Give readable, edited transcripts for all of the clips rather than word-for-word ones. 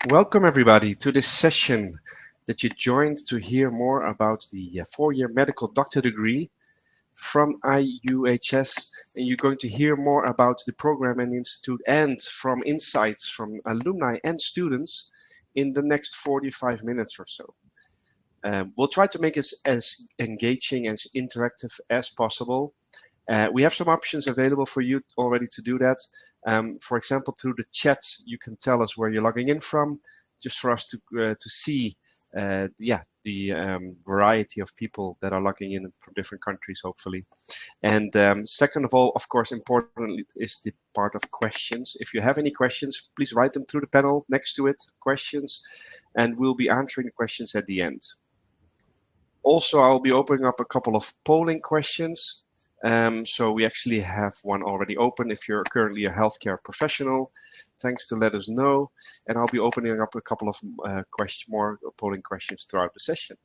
Welcome everybody to this session that you joined to hear more about the four-year medical doctor degree from IUHS, and you're going to hear more about the program and the institute and from insights from alumni and students in the next 45 minutes or so. We'll try to make it as engaging, as interactive as possible. We have some options available for you already to do that. For example, through the chat, you can tell us where you're logging in from, just for us to see the variety of people that are logging in from different countries, hopefully. And second of all, of course, importantly, is the part of questions. If you have any questions, please write them through the panel next to it, questions, and we'll be answering the questions at the end. Also, I'll be opening up a couple of polling questions. So we actually have one already open. If you're currently a healthcare professional, thanks to let us know. And I'll be opening up a couple of more polling questions throughout the session.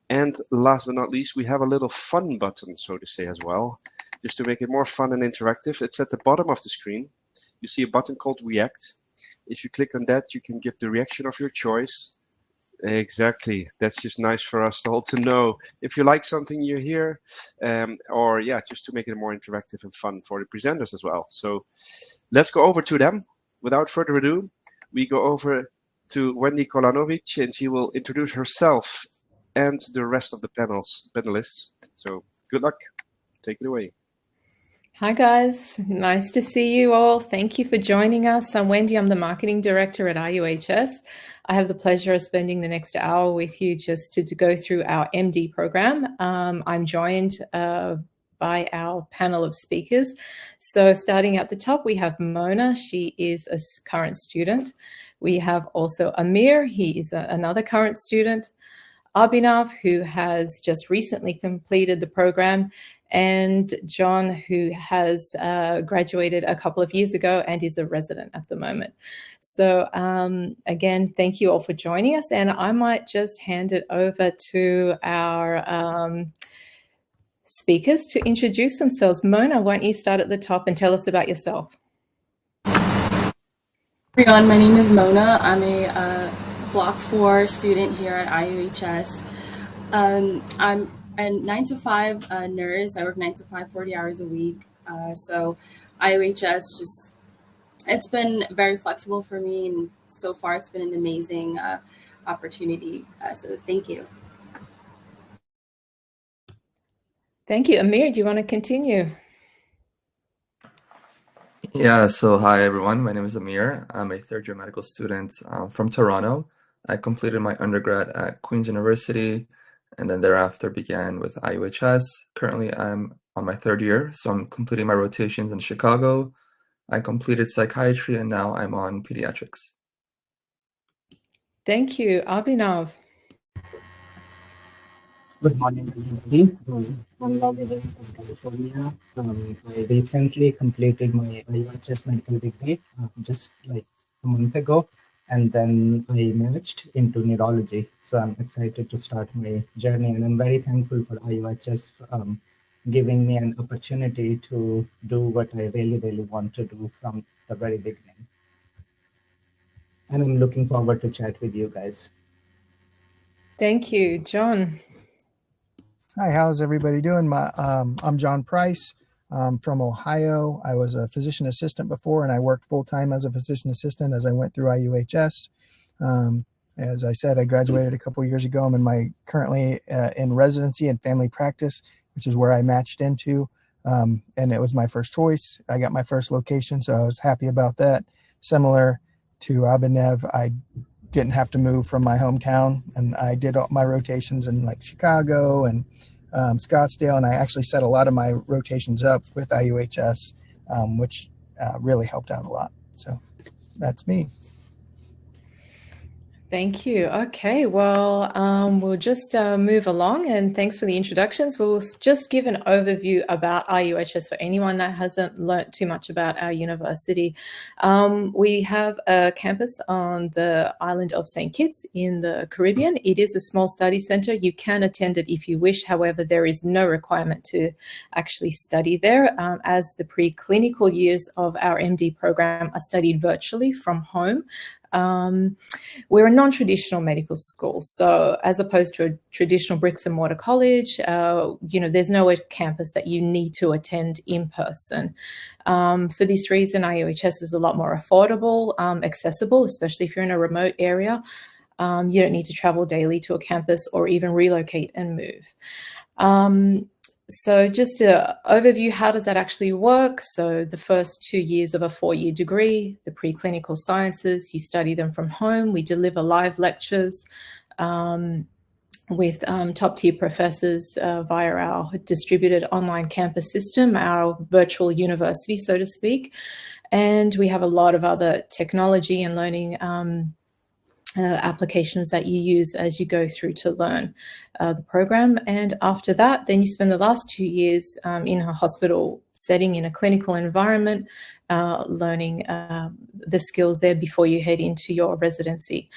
And last but not least, we have a little fun button, so to say, as well, just to make it more fun and interactive. It's at the bottom of the screen. You see a button called React. If you click on that, you can give the reaction of your choice. Exactly. That's just nice for us all to know if you like something you hear, or yeah, just to make it more interactive and fun for the presenters as well. So let's go over to them. Without further ado, we go over to Wendy Kolanovic, and she will introduce herself and the rest of the panelists. So good luck. Take it away. Hi guys, nice to see you all. Thank you for joining us. I'm Wendy, I'm the Marketing Director at IUHS. I have the pleasure of spending the next hour with you just to go through our MD program. I'm joined by our panel of speakers. So starting at the top, we have Mona. She is a current student. We have also Amir. He is another current student. Abhinav, who has just recently completed the program, and John, who has graduated a couple of years ago and is a resident at the moment. So again, thank you all for joining us, and I might just hand it over to our speakers to introduce themselves. Mona, why don't you start at the top and tell us about yourself? Everyone, my name is Mona. I'm a Block 4 student here at IUHS. I'm a 9-to-5 nurse. I work 9 to 5, 40 hours a week. So IUHS it's been very flexible for me, and so far it's been an amazing opportunity. So thank you. Thank you. Amir, do you want to continue? Yeah, so hi everyone, my name is Amir. I'm a third-year medical student from Toronto. I completed my undergrad at Queen's University and then thereafter began with IUHS. Currently I'm on my third year, so I'm completing my rotations in Chicago. I completed psychiatry and now I'm on pediatrics. Thank you. Abhinav. Good morning, everybody. I'm logging in from California. I recently completed my IUHS medical degree just like a month ago, and then I merged into neurology. So I'm excited to start my journey, and I'm very thankful for IUHS for giving me an opportunity to do what I really, really want to do from the very beginning. And I'm looking forward to chat with you guys. Thank you. John. Hi, how's everybody doing? I'm John Price. I'm from Ohio. I was a physician assistant before, and I worked full-time as a physician assistant as I went through IUHS. As I said, I graduated a couple years ago. I'm currently in residency and family practice, which is where I matched into, and it was my first choice. I got my first location, so I was happy about that. Similar to Abhinav, I didn't have to move from my hometown, and I did all my rotations in like Chicago and Scottsdale, and I actually set a lot of my rotations up with IUHS, which really helped out a lot. So that's me. Thank you. Okay, well, we'll just move along, and thanks for the introductions. We'll just give an overview about IUHS for anyone that hasn't learnt too much about our university. We have a campus on the island of St. Kitts in the Caribbean. It is a small study centre. You can attend it if you wish. However, there is no requirement to actually study there, as the preclinical years of our MD program are studied virtually from home. We're a non-traditional medical school, so as opposed to a traditional bricks and mortar college, there's no campus that you need to attend in person. For this reason, IUHS is a lot more affordable, accessible, especially if you're in a remote area. You don't need to travel daily to a campus or even relocate and move. So just an overview, how does that actually work? So the first 2 years of a 4-year degree, the preclinical sciences, you study them from home. We deliver live lectures with top-tier professors via our distributed online campus system, our virtual university, so to speak. And we have a lot of other technology and learning applications that you use as you go through to learn the program. And after that, then you spend the last 2 years in a hospital setting in a clinical environment, learning the skills there before you head into your residency.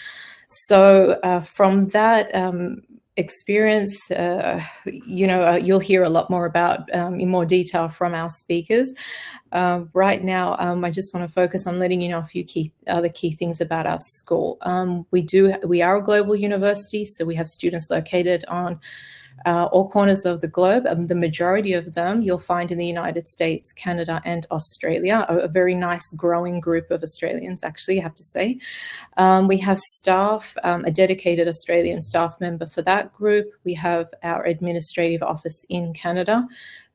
So from that experience, you'll hear a lot more about in more detail from our speakers. Right now, I just want to focus on letting you know a few other key things about our school. We are a global university, so we have students located on all corners of the globe. The majority of them you'll find in the United States, Canada, and Australia, a very nice growing group of Australians, actually, I have to say. We have staff, a dedicated Australian staff member for that group. We have our administrative office in Canada.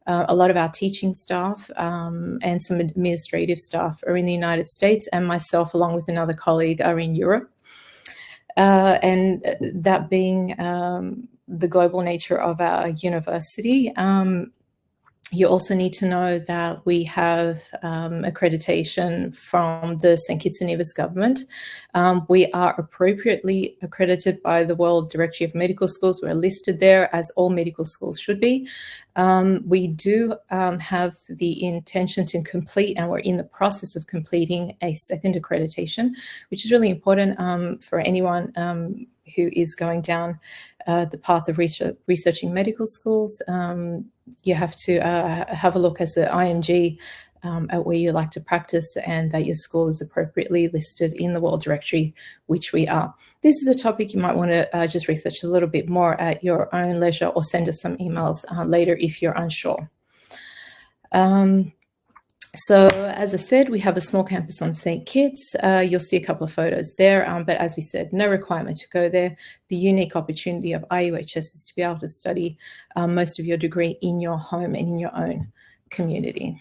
A lot of our teaching staff and some administrative staff are in the United States, and myself, along with another colleague, are in Europe. And that being the global nature of our university, you also need to know that we have accreditation from the St. Kitts and Nevis government. We are appropriately accredited by the World Directory of Medical Schools. We're listed there, as all medical schools should be. We do have the intention to complete, and we're in the process of completing, a second accreditation, which is really important for anyone who is going down the path of researching medical schools. You have to have a look as the IMG at where you like to practice, and that your school is appropriately listed in the World Directory, which we are. This is a topic you might want to just research a little bit more at your own leisure, or send us some emails later if you're unsure. So as I said, we have a small campus on St. Kitts. You'll see a couple of photos there, but as we said, no requirement to go there. The unique opportunity of IUHS is to be able to study most of your degree in your home and in your own community.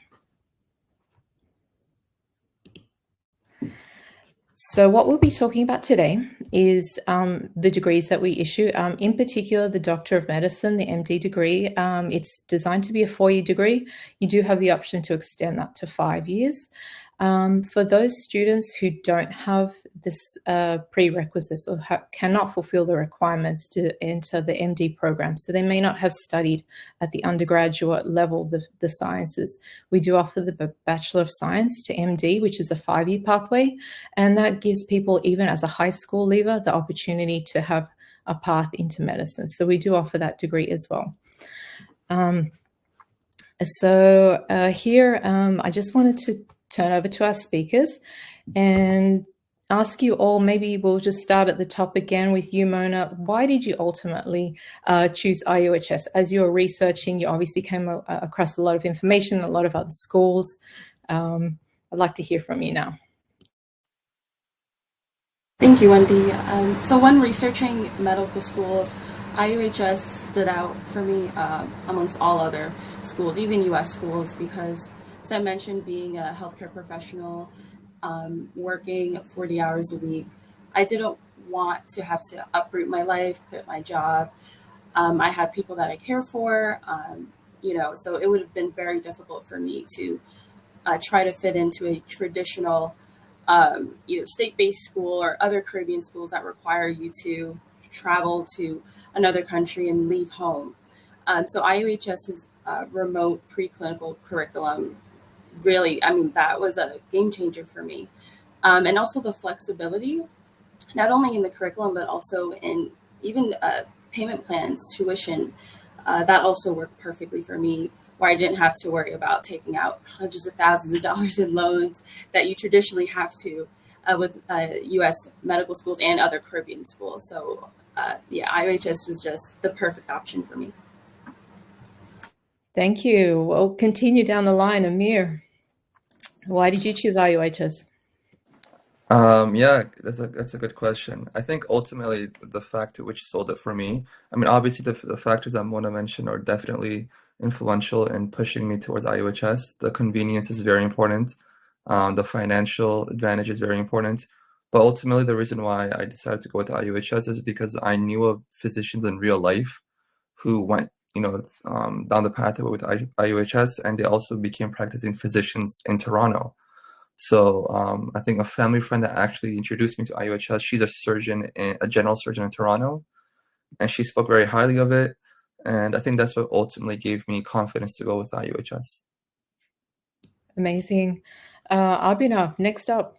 So what we'll be talking about today is the degrees that we issue, in particular the Doctor of Medicine, the MD degree. It's designed to be a 4-year degree. You do have the option to extend that to 5 years. For those students who don't have this prerequisites or cannot fulfill the requirements to enter the MD program, so they may not have studied at the undergraduate level the sciences, we do offer the Bachelor of Science to MD, which is a 5-year pathway, and that gives people, even as a high school leaver, the opportunity to have a path into medicine. So we do offer that degree as well. Here, I just wanted to turn over to our speakers and ask you all, maybe we'll just start at the top again with you, Mona. Why did you ultimately choose IUHS? As you were researching, you obviously came across a lot of information, a lot of other schools. I'd like to hear from you now. Thank you, Wendy. So when researching medical schools, IUHS stood out for me amongst all other schools, even US schools, because, as I mentioned, being a healthcare professional, working 40 hours a week, I didn't want to have to uproot my life, quit my job. I have people that I care for, so it would have been very difficult for me to try to fit into a traditional either state-based school or other Caribbean schools that require you to travel to another country and leave home. So IUHS's remote preclinical curriculum, really, that was a game changer for me. And also the flexibility, not only in the curriculum, but also in even payment plans, tuition, that also worked perfectly for me, where I didn't have to worry about taking out hundreds of thousands of dollars in loans that you traditionally have to with U.S. medical schools and other Caribbean schools. So yeah, IUHS was just the perfect option for me. Thank you. We'll continue down the line. Amir, why did you choose IUHS? Yeah, that's a good question. I think ultimately the factor which sold it for me, I mean, obviously the factors I'm going to mention are definitely influential in pushing me towards IUHS. The convenience is very important. The financial advantage is very important. But ultimately, the reason why I decided to go with IUHS is because I knew of physicians in real life who went, down the pathway with IUHS, and they also became practicing physicians in Toronto. So I think a family friend that actually introduced me to IUHS, she's a general surgeon in Toronto, and she spoke very highly of it. And I think that's what ultimately gave me confidence to go with IUHS. Amazing. Abhinav, next up.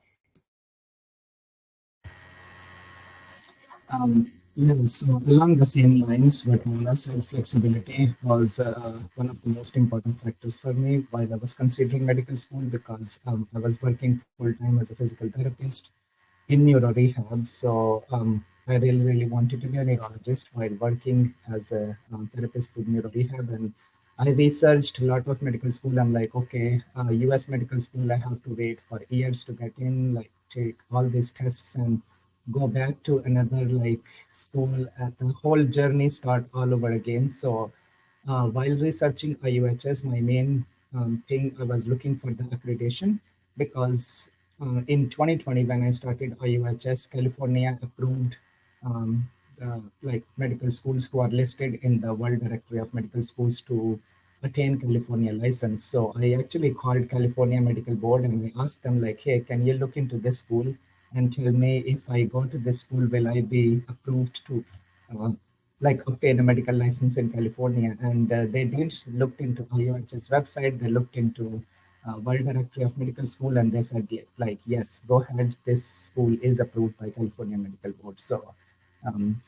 Yeah, so along the same lines, what Mona said, flexibility was one of the most important factors for me while I was considering medical school, because I was working full time as a physical therapist in neuro rehab. So I really wanted to be a neurologist while working as a therapist with neuro rehab. And I researched a lot of medical school. I'm like, okay, US medical school, I have to wait for years to get in, like take all these tests and go back to another like school, at the whole journey start all over again. So while researching IUHS, my main thing, I was looking for the accreditation, because in 2020, when I started IUHS, California approved like medical schools who are listed in the World Directory of Medical Schools to attain California license. So I actually called California Medical Board and I asked them like, hey, can you look into this school and tell me if I go to this school, will I be approved to like obtain a medical license in California? And they did looked into IUHS website, they looked into World Directory of Medical School, and they said like, yes, go ahead, this school is approved by California Medical Board. So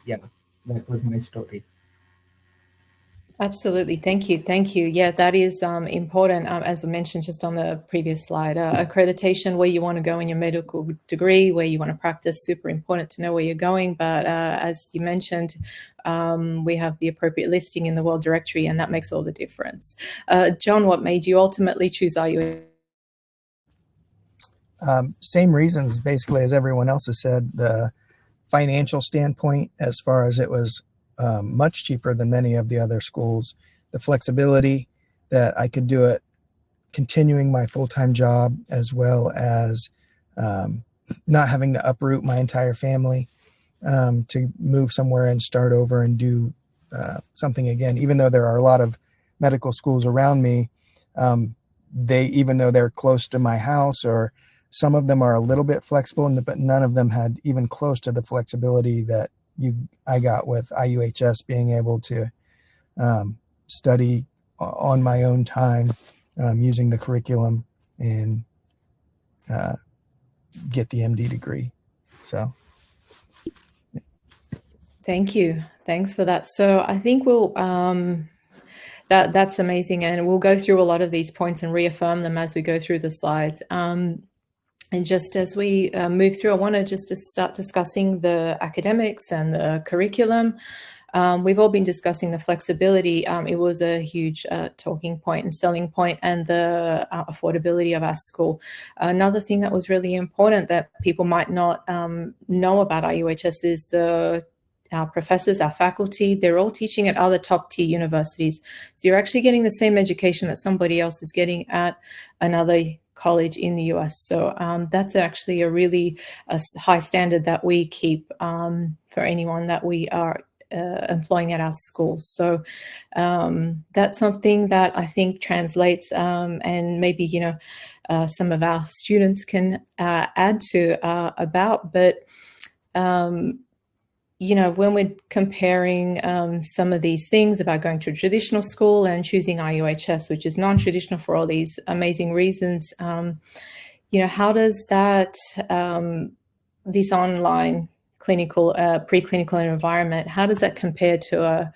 yeah, that was my story. Absolutely. Thank you. Thank you. Yeah, that is important. As we mentioned just on the previous slide, accreditation, where you want to go in your medical degree, where you want to practice, super important to know where you're going. But as you mentioned, we have the appropriate listing in the World Directory, and that makes all the difference. John, what made you ultimately choose IUHS? Same reasons, basically, as everyone else has said. The financial standpoint, as far as it was much cheaper than many of the other schools. The flexibility that I could do it continuing my full-time job, as well as not having to uproot my entire family to move somewhere and start over and do something again. Even though there are a lot of medical schools around me, even though they're close to my house, or some of them are a little bit flexible, but none of them had even close to the flexibility that I got with IUHS, being able to study on my own time, using the curriculum, and get the MD degree. So. Thank you. Thanks for that. So I think we'll that's amazing, and we'll go through a lot of these points and reaffirm them as we go through the slides. And just as we move through, I want to start discussing the academics and the curriculum. We've all been discussing the flexibility. It was a huge talking point and selling point, and the affordability of our school. Another thing that was really important that people might not know about IUHS is our professors, our faculty, they're all teaching at other top tier universities. So you're actually getting the same education that somebody else is getting at another college in the US. So that's actually a really high standard that we keep for anyone that we are employing at our schools. So that's something that I think translates, and maybe, some of our students can add to about, but when we're comparing some of these things about going to a traditional school and choosing IUHS, which is non-traditional for all these amazing reasons, how does that, this online clinical, preclinical environment, how does that compare to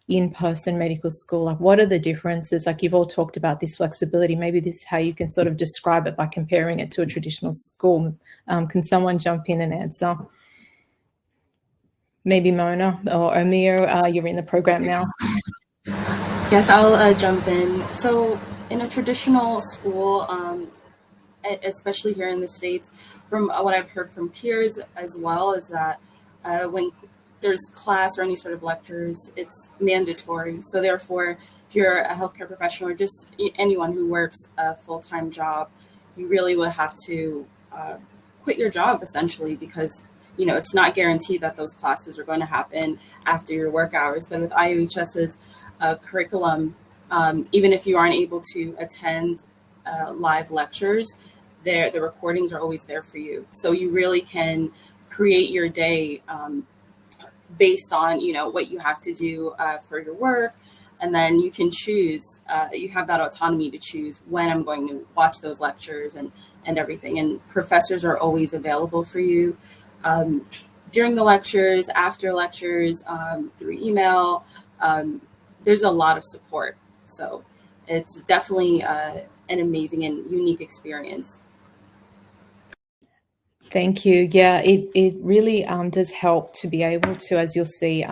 in-person medical school? Like, what are the differences? Like, you've all talked about this flexibility. Maybe this is how you can sort of describe it by comparing it to a traditional school. Can someone jump in and answer? Maybe Mona or Amir, you're in the program now. Yes, I'll jump in. So in a traditional school, especially here in the States, from what I've heard from peers as well, is that when there's class or any sort of lectures, it's mandatory. So therefore, if you're a healthcare professional or just anyone who works a full-time job, you really will have to quit your job essentially, because it's not guaranteed that those classes are going to happen after your work hours. But with IUHS's curriculum, even if you aren't able to attend live lectures, the recordings are always there for you. So you really can create your day based on what you have to do for your work, and then you can choose. You have that autonomy to choose when I'm going to watch those lectures and everything. And professors are always available for you during the lectures, after lectures, through email. There's a lot of support, so it's definitely an amazing and unique experience. Thank you. Yeah, it really does help to be able to, as you'll see,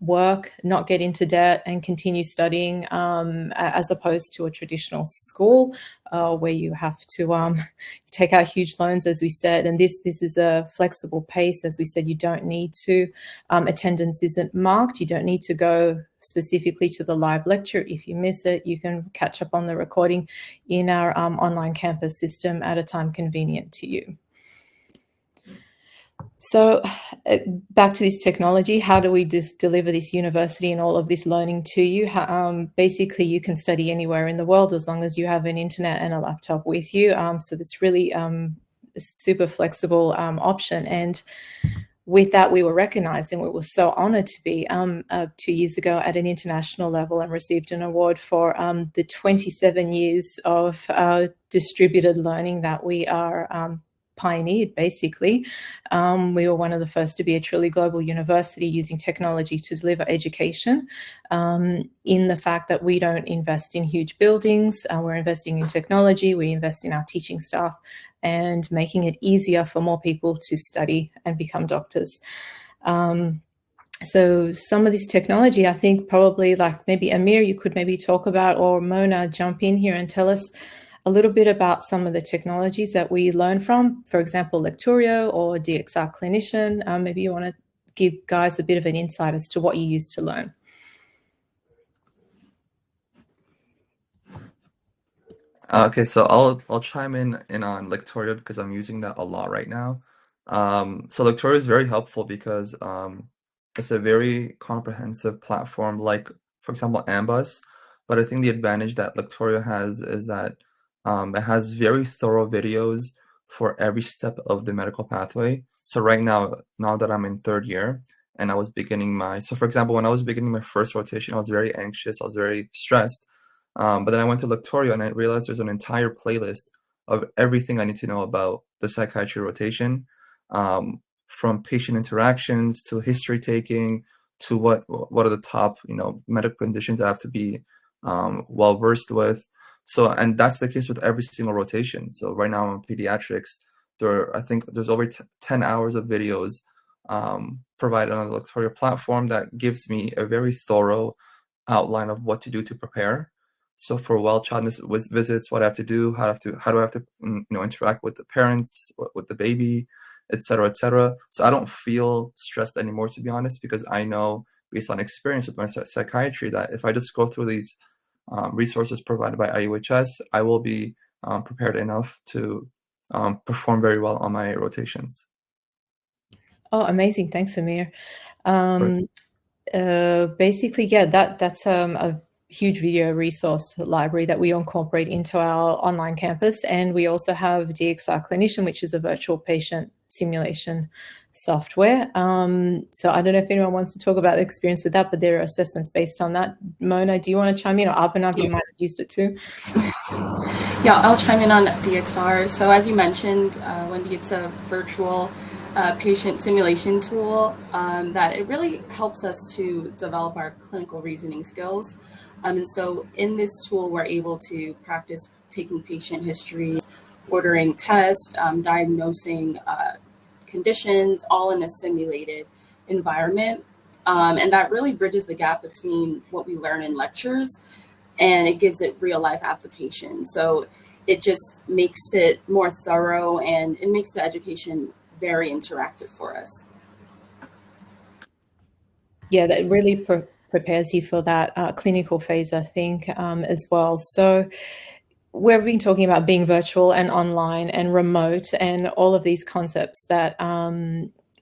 work, not get into debt, and continue studying, as opposed to a traditional school where you have to take out huge loans, as we said. And this is a flexible pace. As we said, you don't need to, attendance isn't marked. You don't need to go specifically to the live lecture. If you miss it, you can catch up on the recording in our online campus system at a time convenient to you. So back to this technology, how do we just deliver this university and all of this learning to you? Basically, you can study anywhere in the world as long as you have an internet and a laptop with you. So it's really a super flexible option. And with that, we were recognized, and we were so honored to be 2 years ago at an international level and received an award for the 27 years of distributed learning that we are pioneered, basically. We were one of the first to be a truly global university using technology to deliver education, in the fact that we don't invest in huge buildings. We're investing in technology. We invest in our teaching staff and making it easier for more people to study and become doctors. So some of this technology, I think probably, like, maybe Amir, you could maybe talk about, or Mona, jump in here and tell us a little bit about some of the technologies that we learn from, for example, Lectorio or DXR Clinician. Maybe you want to give guys a bit of an insight as to what you use to learn. Okay, so I'll chime in on Lectorio because I'm using that a lot right now. So Lectorio is very helpful because it's a very comprehensive platform, like, for example, Ambus. But I think the advantage that Lectorio has is that it has very thorough videos for every step of the medical pathway. So right now that I'm in third year and I was beginning so for example, when I was beginning my first rotation, I was very anxious, I was very stressed. But then I went to Lectorio and I realized there's an entire playlist of everything I need to know about the psychiatry rotation, from patient interactions to history taking to what are the top medical conditions I have to be well versed with. So, and that's the case with every single rotation. So right now I'm in pediatrics. I think there's over 10 hours of videos provided on the Lectorio platform that gives me a very thorough outline of what to do to prepare. So for child visits, what I have to do, how do I have to interact with the parents, with the baby, et cetera, et cetera. So I don't feel stressed anymore, to be honest, because I know, based on experience with my psychiatry, that if I just go through these resources provided by IUHS, I will be prepared enough to perform very well on my rotations. Oh, amazing. Thanks, Amir. Basically, yeah, that's a huge video resource library that we incorporate into our online campus. And we also have DXR Clinician, which is a virtual patient simulation software. So I don't know if anyone wants to talk about the experience with that, but there are assessments based on that. Mona, do you want to chime in? Or Abhinav, you might have used it too. Yeah, I'll chime in on DXR. So as you mentioned, Wendy, it's a virtual patient simulation tool that it really helps us to develop our clinical reasoning skills. And so in this tool, we're able to practice taking patient histories, ordering tests, diagnosing conditions, all in a simulated environment. And that really bridges the gap between what we learn in lectures and it gives it real life application. So it just makes it more thorough and it makes the education very interactive for us. Yeah, that really prepares you for that clinical phase, I think, as well. So we've been talking about being virtual and online and remote and all of these concepts that,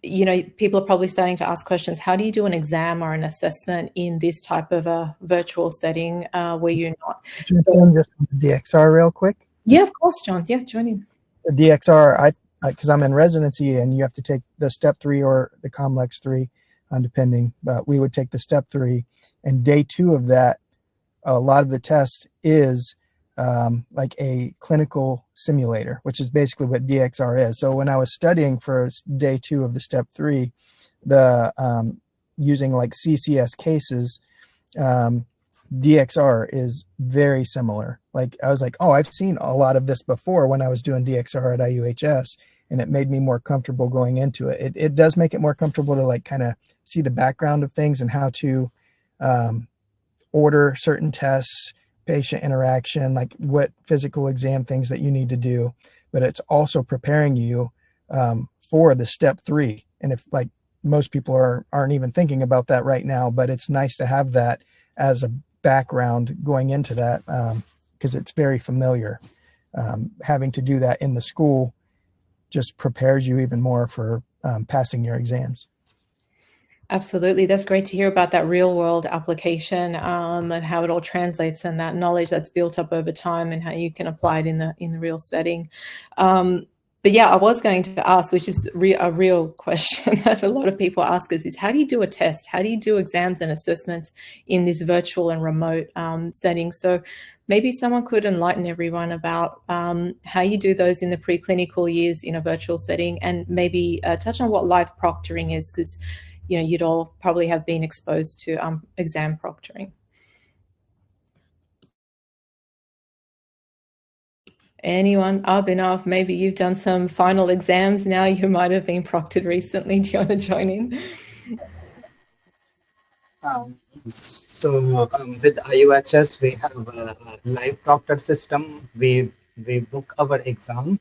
you know, people are probably starting to ask questions. How do you do an exam or an assessment in this type of a virtual setting where you're not? So, just DXR real quick. Yeah, of course, John. Yeah, join in. The DXR, because I'm in residency and you have to take the step 3 or the complex 3, depending, but we would take the step 3 and day 2 of that, a lot of the test is like a clinical simulator, which is basically what DXR is. So when I was studying for day 2 of the step 3, the using like CCS cases, DXR is very similar. Like I was like, oh, I've seen a lot of this before when I was doing DXR at IUHS, and it made me more comfortable going into it. It does make it more comfortable to like kind of see the background of things and how to order certain tests, patient interaction, like what physical exam things that you need to do. But it's also preparing you for the step 3. And if like most people aren't even thinking about that right now, but it's nice to have that as a background going into that because it's very familiar. Having to do that in the school just prepares you even more for passing your exams. Absolutely. That's great to hear about that real world application and how it all translates and that knowledge that's built up over time and how you can apply it in the real setting. But yeah, I was going to ask, which is a real question that a lot of people ask us, is how do you do a test? How do you do exams and assessments in this virtual and remote setting? So maybe someone could enlighten everyone about how you do those in the preclinical years in a virtual setting, and maybe touch on what live proctoring is, because you know you'd all probably have been exposed to exam proctoring. Anyone? Abhinav, maybe you've done some final exams now. You might have been proctored recently. Do you want to join in? With IUHS, we have a live proctor system. We book our exam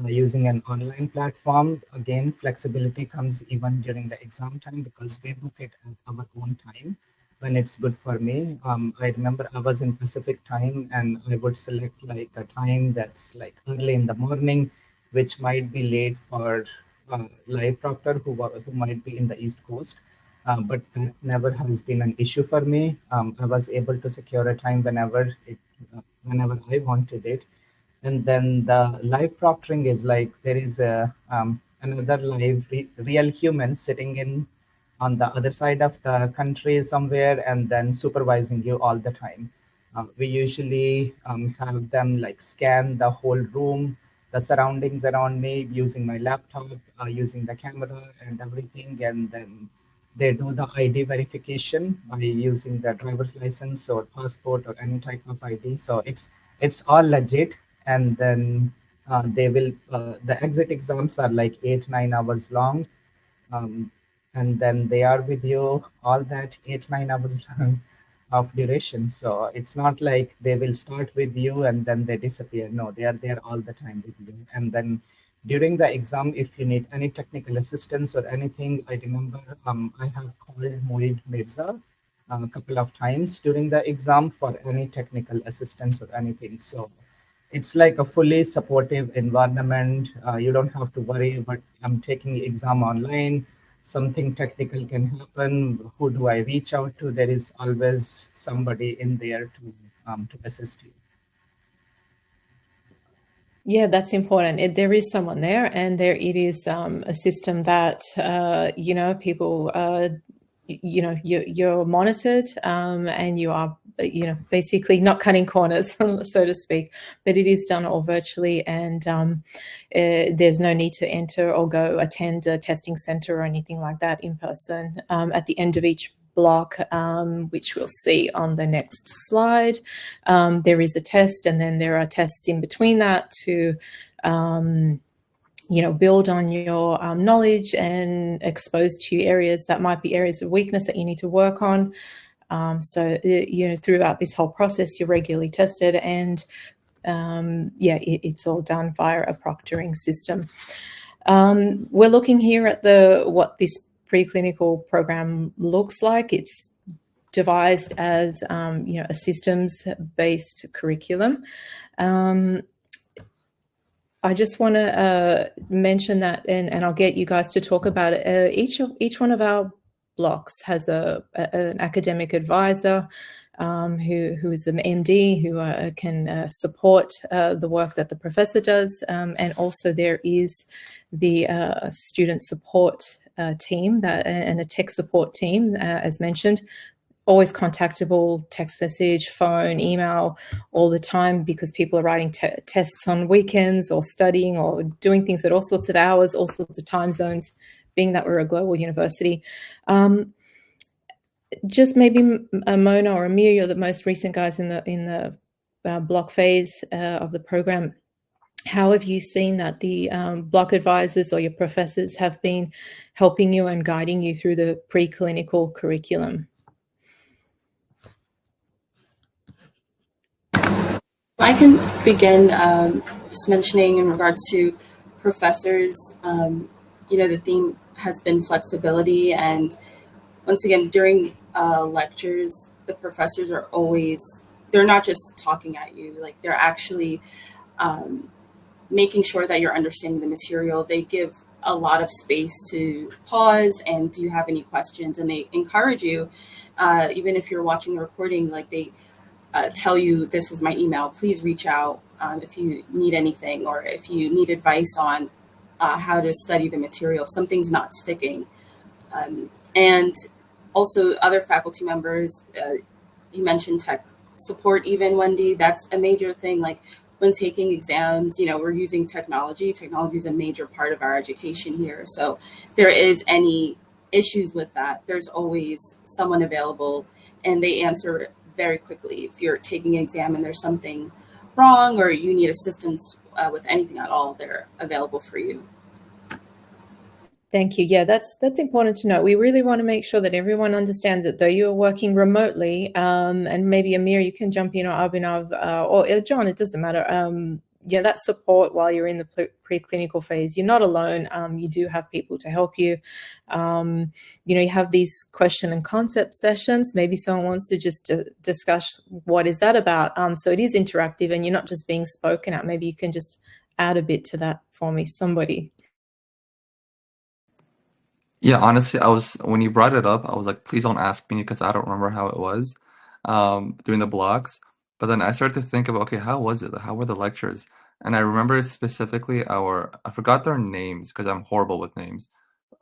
using an online platform. Again, flexibility comes even during the exam time because we book it at our own time when it's good for me. I remember I was in Pacific time and I would select like a time that's like early in the morning, which might be late for live proctor who might be in the East Coast. But that never has been an issue for me. I was able to secure a time whenever I wanted it. And then the live proctoring is like there is another live real human sitting in on the other side of the country somewhere and then supervising you all the time. We usually have them like scan the whole room, the surroundings around me using my laptop, using the camera and everything, and then they do the ID verification by using the driver's license or passport or any type of ID. So it's all legit. And then they will the exit exams are like 8-9 hours long, and then they are with you all that 8-9 hours of duration. So it's not like they will start with you and then they disappear. No, they are there all the time with you. And then during the exam, if you need any technical assistance or anything, I remember I have called Moeed Mirza a couple of times during the exam for any technical assistance or anything. So it's like a fully supportive environment. You don't have to worry, but I'm taking exam online. Something technical can happen. Who do I reach out to? There is always somebody in there to assist you. Yeah, that's important. There is someone there, and it is a system that you know, people you're monitored and you are basically not cutting corners, so to speak, but it is done all virtually, and there's no need to enter or go attend a testing center or anything like that in person. At the end of each block, which we'll see on the next slide, there is a test, and then there are tests in between that to build on your knowledge and expose to you areas that might be areas of weakness that you need to work on. So throughout this whole process, you're regularly tested, and it's all done via a proctoring system. We're looking here at what this preclinical program looks like. It's devised as a systems-based curriculum. I just want to mention that, and I'll get you guys to talk about it. Each one of our blocks has an academic advisor who is an MD who can support the work that the professor does, and also there is the student support team and a tech support team, as mentioned. Always contactable, text message, phone, email, all the time, because people are writing tests on weekends or studying or doing things at all sorts of hours, all sorts of time zones, being that we're a global university. Just maybe Mona or Amir, you're the most recent guys in the block phase of the program. How have you seen that the block advisors or your professors have been helping you and guiding you through the preclinical curriculum? I can begin just mentioning in regards to professors, the theme has been flexibility. And once again, during lectures, the professors are they're not just talking at you, like they're actually making sure that you're understanding the material. They give a lot of space to pause and do you have any questions? And they encourage you, even if you're watching the recording, like they tell you, this is my email, please reach out if you need anything, or if you need advice on how to study the material, if something's not sticking. And also other faculty members, you mentioned tech support even, Wendy, that's a major thing. Like when taking exams, we're using technology. Technology is a major part of our education here. So if there is any issues with that, there's always someone available, and they answer very quickly. If you're taking an exam and there's something wrong or you need assistance with anything at all, they're available for you. Thank you. Yeah, that's important to know. We really want to make sure that everyone understands that though you're working remotely, and maybe Amir, you can jump in, or Abhinav, or John, it doesn't matter. That support while you're in the preclinical phase, you're not alone. You do have people to help you. You have these question and concept sessions. Maybe someone wants to just discuss what is that about. So it is interactive, and you're not just being spoken at. Maybe you can just add a bit to that for me, somebody. Yeah, honestly, when you brought it up, I was like, please don't ask me, because I don't remember how it was during the blocks. But then I started to think about, okay, how was it? How were the lectures? And I remember specifically I forgot their names because I'm horrible with names.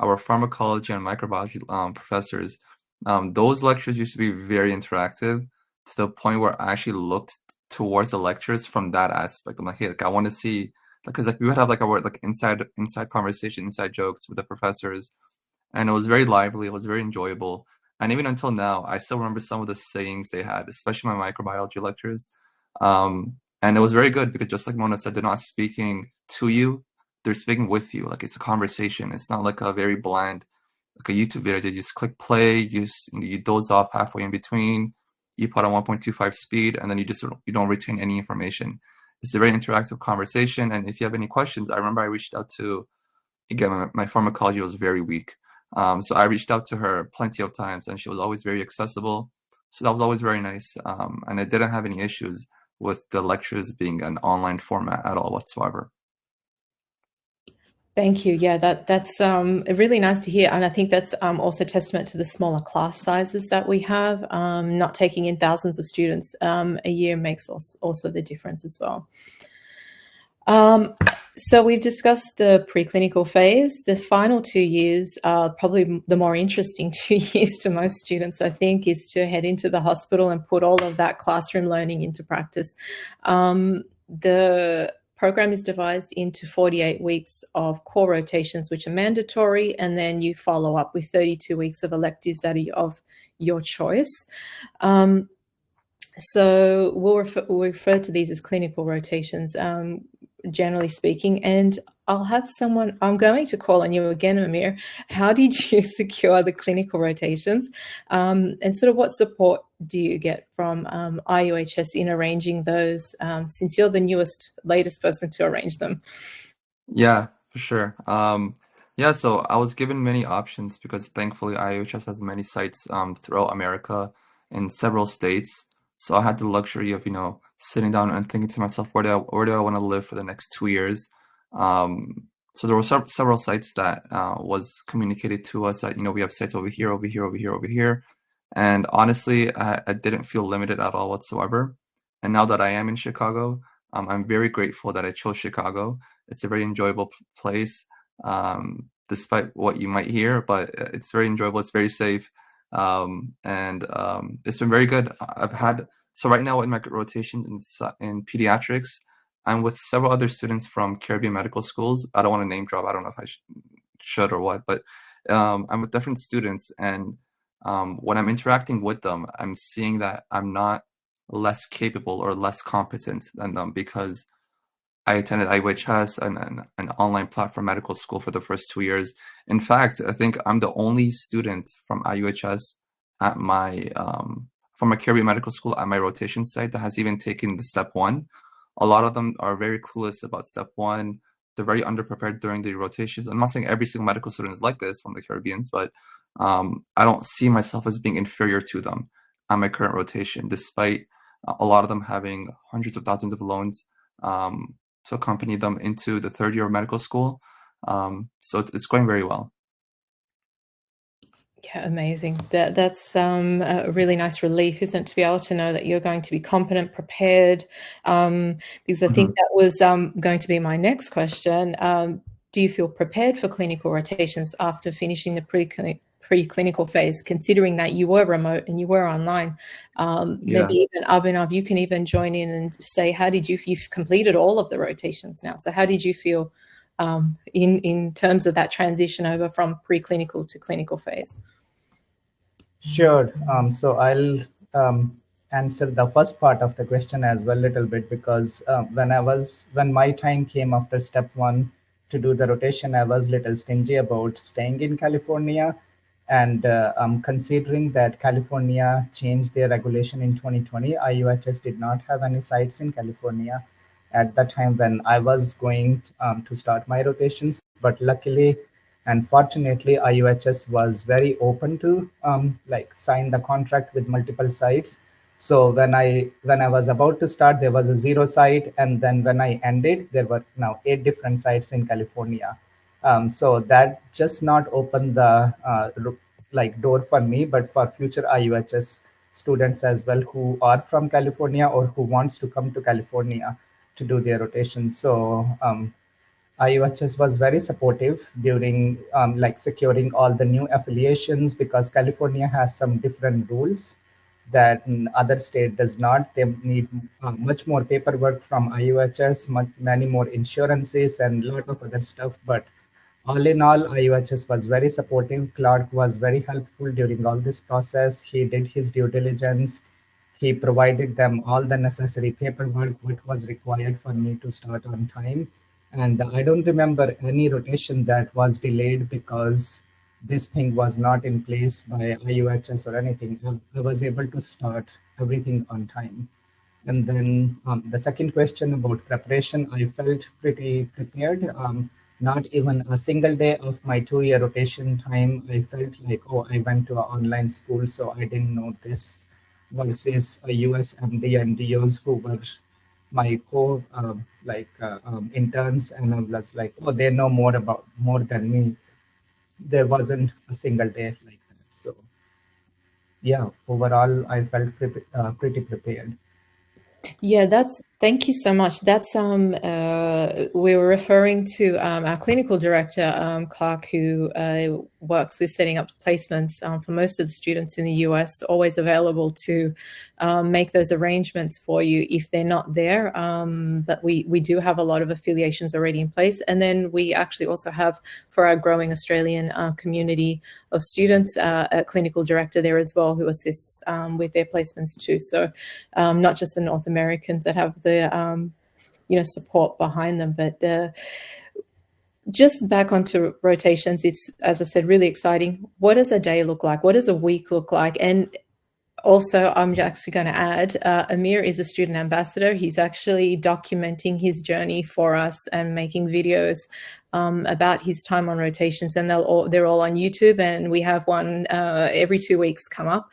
Our pharmacology and microbiology professors, those lectures used to be very interactive, to the point where I actually looked towards the lectures from that aspect. I'm like, hey, I want to see, because we would have our inside conversation, inside jokes with the professors. And it was very lively, it was very enjoyable. And even until now, I still remember some of the sayings they had, especially my microbiology lectures. And it was very good, because just like Mona said, they're not speaking to you, they're speaking with you. Like, it's a conversation. It's not like a very bland, like a YouTube video. You just click play, you doze off halfway in between, you put on 1.25 speed, and then you don't retain any information. It's a very interactive conversation. And if you have any questions, I remember I reached out to, again, my pharmacology was very weak. So I reached out to her plenty of times, and she was always very accessible. So that was always very nice. And I didn't have any issues with the lectures being an online format at all whatsoever. Thank you. Yeah, that's really nice to hear. And I think that's also testament to the smaller class sizes that we have. Not taking in thousands of students a year makes also the difference as well. So we've discussed the preclinical phase. The final 2 years are probably the more interesting 2 years to most students, I think, is to head into the hospital and put all of that classroom learning into practice. The program is divided into 48 weeks of core rotations, which are mandatory, and then you follow up with 32 weeks of electives that are of your choice. So we'll refer to these as clinical rotations, generally speaking. And I'm going to call on you again, Amir. How did you secure the clinical rotations? And sort of what support do you get from IUHS in arranging those, since you're the latest person to arrange them? Yeah, for sure. Yeah, so I was given many options because thankfully IUHS has many sites throughout America in several states. So I had the luxury of, sitting down and thinking to myself, where do I want to live for the next 2 years? So there were several sites that was communicated to us that, we have sites over here, over here, over here, over here. And honestly, I didn't feel limited at all whatsoever. And now that I am in Chicago, I'm very grateful that I chose Chicago. It's a very enjoyable place, despite what you might hear, but it's very enjoyable. It's very safe. And it's been very good. So right now in my rotations in pediatrics, I'm with several other students from Caribbean medical schools. I don't want to name drop. I don't know if I should or what, but I'm with different students. And when I'm interacting with them, I'm seeing that I'm not less capable or less competent than them because I attended IUHS, an online platform medical school for the first 2 years. In fact, I think I'm the only student from IUHS at from a Caribbean medical school at my rotation site that has even taken the step 1. A lot of them are very clueless about step 1. They're very underprepared during the rotations. I'm not saying every single medical student is like this from the Caribbeans, but I don't see myself as being inferior to them on my current rotation, despite a lot of them having hundreds of thousands of loans to accompany them into the third year of medical school. So it's going very well. Yeah, amazing. That's a really nice relief, isn't it, to be able to know that you're going to be competent, prepared, because I think that was going to be my next question. Do you feel prepared for clinical rotations after finishing the preclinical phase, considering that you were remote and you were online? Maybe even Abhinav, you can even join in and say, you've completed all of the rotations now. So how did you feel in terms of that transition over from preclinical to clinical phase? Sure. So I'll answer the first part of the question as well a little bit, because when my time came after step 1 to do the rotation, I was a little stingy about staying in California. And considering that California changed their regulation in 2020, IUHS did not have any sites in California at the time when I was going to start my rotations. But luckily and fortunately, IUHS was very open to sign the contract with multiple sites. So when I was about to start, there was a 0 site, and then when I ended, there were now 8 different sites in California. So that just not opened the door for me, but for future IUHS students as well who are from California or who wants to come to California to do their rotations. So IUHS was very supportive during securing all the new affiliations, because California has some different rules that other state does not. They need much more paperwork from IUHS, many more insurances and a lot of other stuff. But all in all, IUHS was very supportive. Clark was very helpful during all this process. He did his due diligence. He provided them all the necessary paperwork, what was required for me to start on time. And I don't remember any rotation that was delayed because this thing was not in place by IUHS or anything. I was able to start everything on time. And then the second question about preparation, I felt pretty prepared. Not even a single day of my 2-year rotation time, I felt like, oh, I went to an online school, so I didn't know this, versus a US MD and DOs who were my interns, and I was like, oh, they know more than me. There wasn't a single day like that. So yeah, overall, I felt pretty prepared. Yeah, Thank you so much. That's we were referring to our clinical director, Clark, who works with setting up placements for most of the students in the US, always available to make those arrangements for you if they're not there. But we do have a lot of affiliations already in place. And then we actually also have, for our growing Australian community of students, a clinical director there as well who assists with their placements too. So not just the North Americans that have the support behind them, but just back onto rotations. It's, as I said, really exciting. What does a day look like? What does a week look like? And also, I'm actually going to add, Amir is a student ambassador. He's actually documenting his journey for us and making videos about his time on rotations, and they're all on YouTube, and we have one every 2 weeks come up.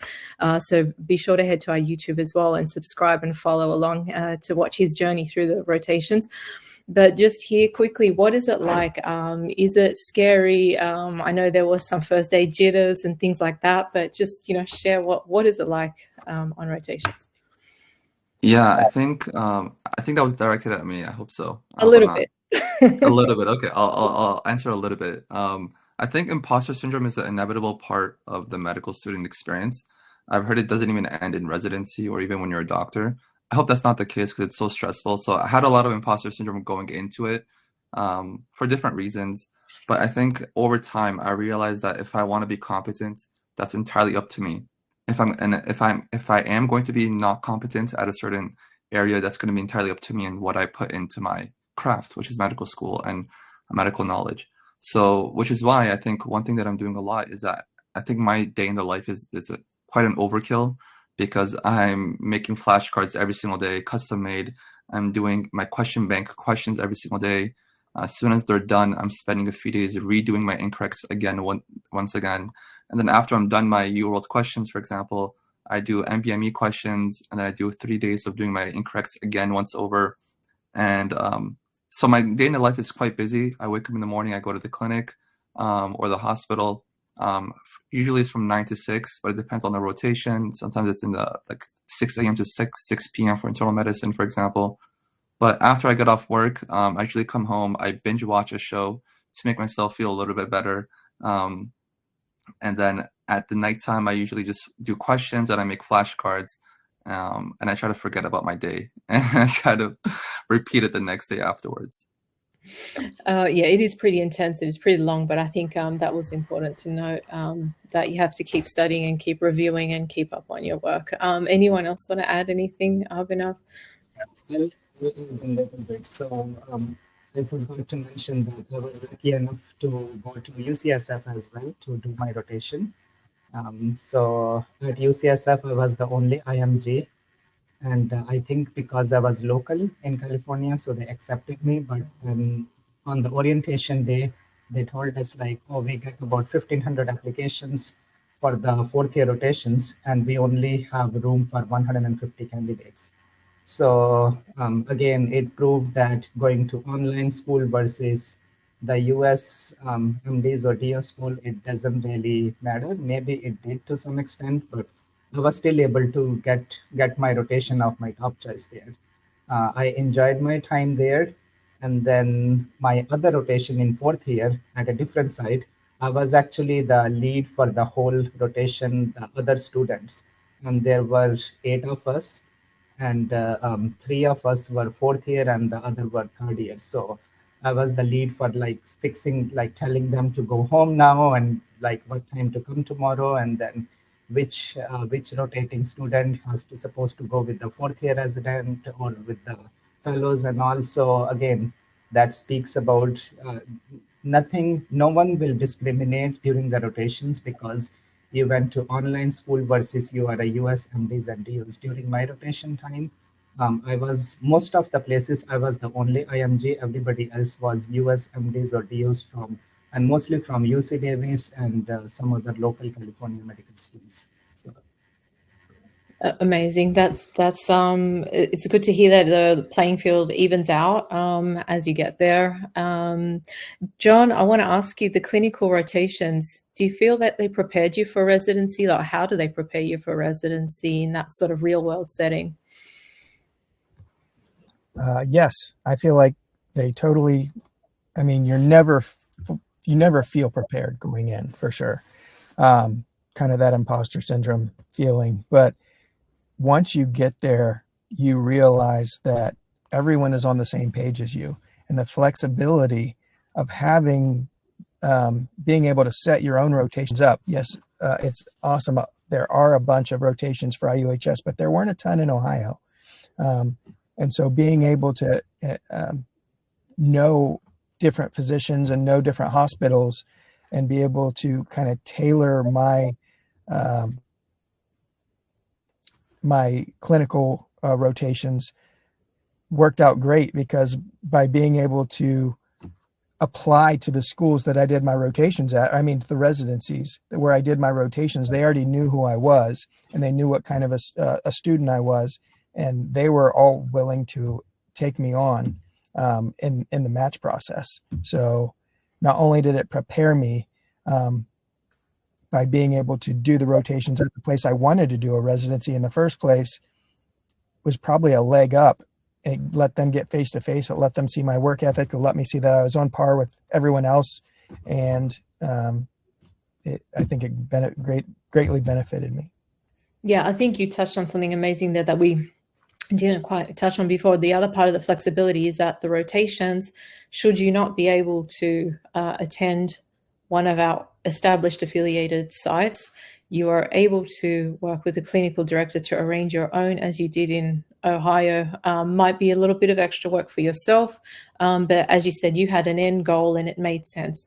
So be sure to head to our YouTube as well and subscribe and follow along to watch his journey through the rotations. But just here quickly, what is it like? Is it scary? I know there was some first day jitters and things like that, but just, share what is it like on rotations? Yeah, I think that was directed at me. I hope so. I A hope I'm little not. bit. A little bit. Okay, I'll answer a little bit. I think imposter syndrome is an inevitable part of the medical student experience. I've heard it doesn't even end in residency or even when you're a doctor. I hope that's not the case because it's so stressful. So I had a lot of imposter syndrome going into it, for different reasons. But I think over time I realized that if I want to be competent, that's entirely up to me. If I am going to be not competent at a certain area, that's going to be entirely up to me and what I put into my craft, which is medical school and medical knowledge. So, which is why I think one thing that I'm doing a lot is that I think my day in the life is quite an overkill because I'm making flashcards every single day, custom made. I'm doing my question bank questions every single day. As soon as they're done, I'm spending a few days redoing my incorrects again, once again. And then after I'm done my U-World questions, for example, I do MBME questions, and then I do 3 days of doing my incorrects again once over. And so my day in the life is quite busy. I wake up in the morning, I go to the clinic or the hospital. Usually it's from 9 to 6, but it depends on the rotation. Sometimes it's in the 6 a.m. to 6 p.m. for internal medicine, for example. But after I get off work, I usually come home, I binge watch a show to make myself feel a little bit better. And then at the nighttime, I usually just do questions and I make flashcards. And I try to forget about my day and I try to repeat it the next day afterwards. Yeah, it is pretty intense. It is pretty long, but I think that was important to note, that you have to keep studying and keep reviewing and keep up on your work. Anyone else want to add anything, Abhinav? I'll add a little bit. So I forgot to mention that I was lucky enough to go to UCSF as well to do my rotation. So at UCSF, I was the only IMG. And I think because I was local in California, so they accepted me. But on the orientation day, they told us like, oh, we get about 1,500 applications for the fourth year rotations, and we only have room for 150 candidates. So again, it proved that going to online school versus the US MDs or DO school, it doesn't really matter. Maybe it did to some extent, but I was still able to get my rotation of my top choice there. I enjoyed my time there. And then my other rotation in fourth year at a different site, I was actually the lead for the whole rotation, the other students. And there were 8 of us, and 3 of us were fourth year and the other were third year. So I was the lead for fixing, telling them to go home now and what time to come tomorrow, and then which rotating student has to supposed to go with the fourth year resident or with the fellows. And also again, that speaks about no one will discriminate during the rotations because you went to online school versus you are a US MDs and DOs. During my rotation time, most of the places I was the only IMG. Everybody else was US MDs or DOs and mostly from UC Davis and some other local California medical schools. So. Amazing. That's it's good to hear that the playing field evens out as you get there. John, I want to ask you, the clinical rotations, do you feel that they prepared you for residency? Like, how do they prepare you for residency in that sort of real world setting? Yes, I feel like they totally. I mean, you never feel prepared going in for sure. Kind of that imposter syndrome feeling, but once you get there, you realize that everyone is on the same page as you, and the flexibility of having being able to set your own rotations up. Yes, it's awesome. There are a bunch of rotations for IUHS, but there weren't a ton in Ohio. And so being able to know different physicians and know different hospitals and be able to kind of tailor my clinical rotations worked out great, because by being able to apply to the schools that I did my rotations at, I mean, to the residencies where I did my rotations, they already knew who I was, and they knew what kind of a student I was, and they were all willing to take me on in the match process. So not only did it prepare me by being able to do the rotations at the place I wanted to do a residency in the first place, was probably a leg up. It let them get face to face. It let them see my work ethic. It let me see that I was on par with everyone else, and I think it greatly benefited me. Yeah, I think you touched on something amazing there that we didn't quite touch on before. The other part of the flexibility is that the rotations, should you not be able to attend one of our established affiliated sites, you are able to work with the clinical director to arrange your own, as you did in Ohio. Might be a little bit of extra work for yourself, but as you said, you had an end goal and it made sense.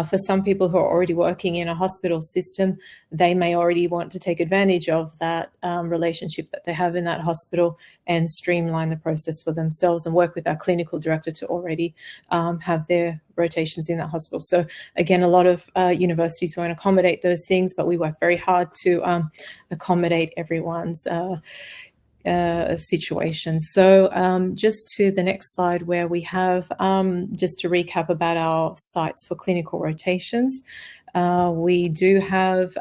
For some people who are already working in a hospital system, they may already want to take advantage of that relationship that they have in that hospital and streamline the process for themselves and work with our clinical director to already have their rotations in that hospital. So again, a lot of universities won't accommodate those things, but we work very hard to accommodate everyone's situation. So just to the next slide, where we have just to recap about our sites for clinical rotations. We do have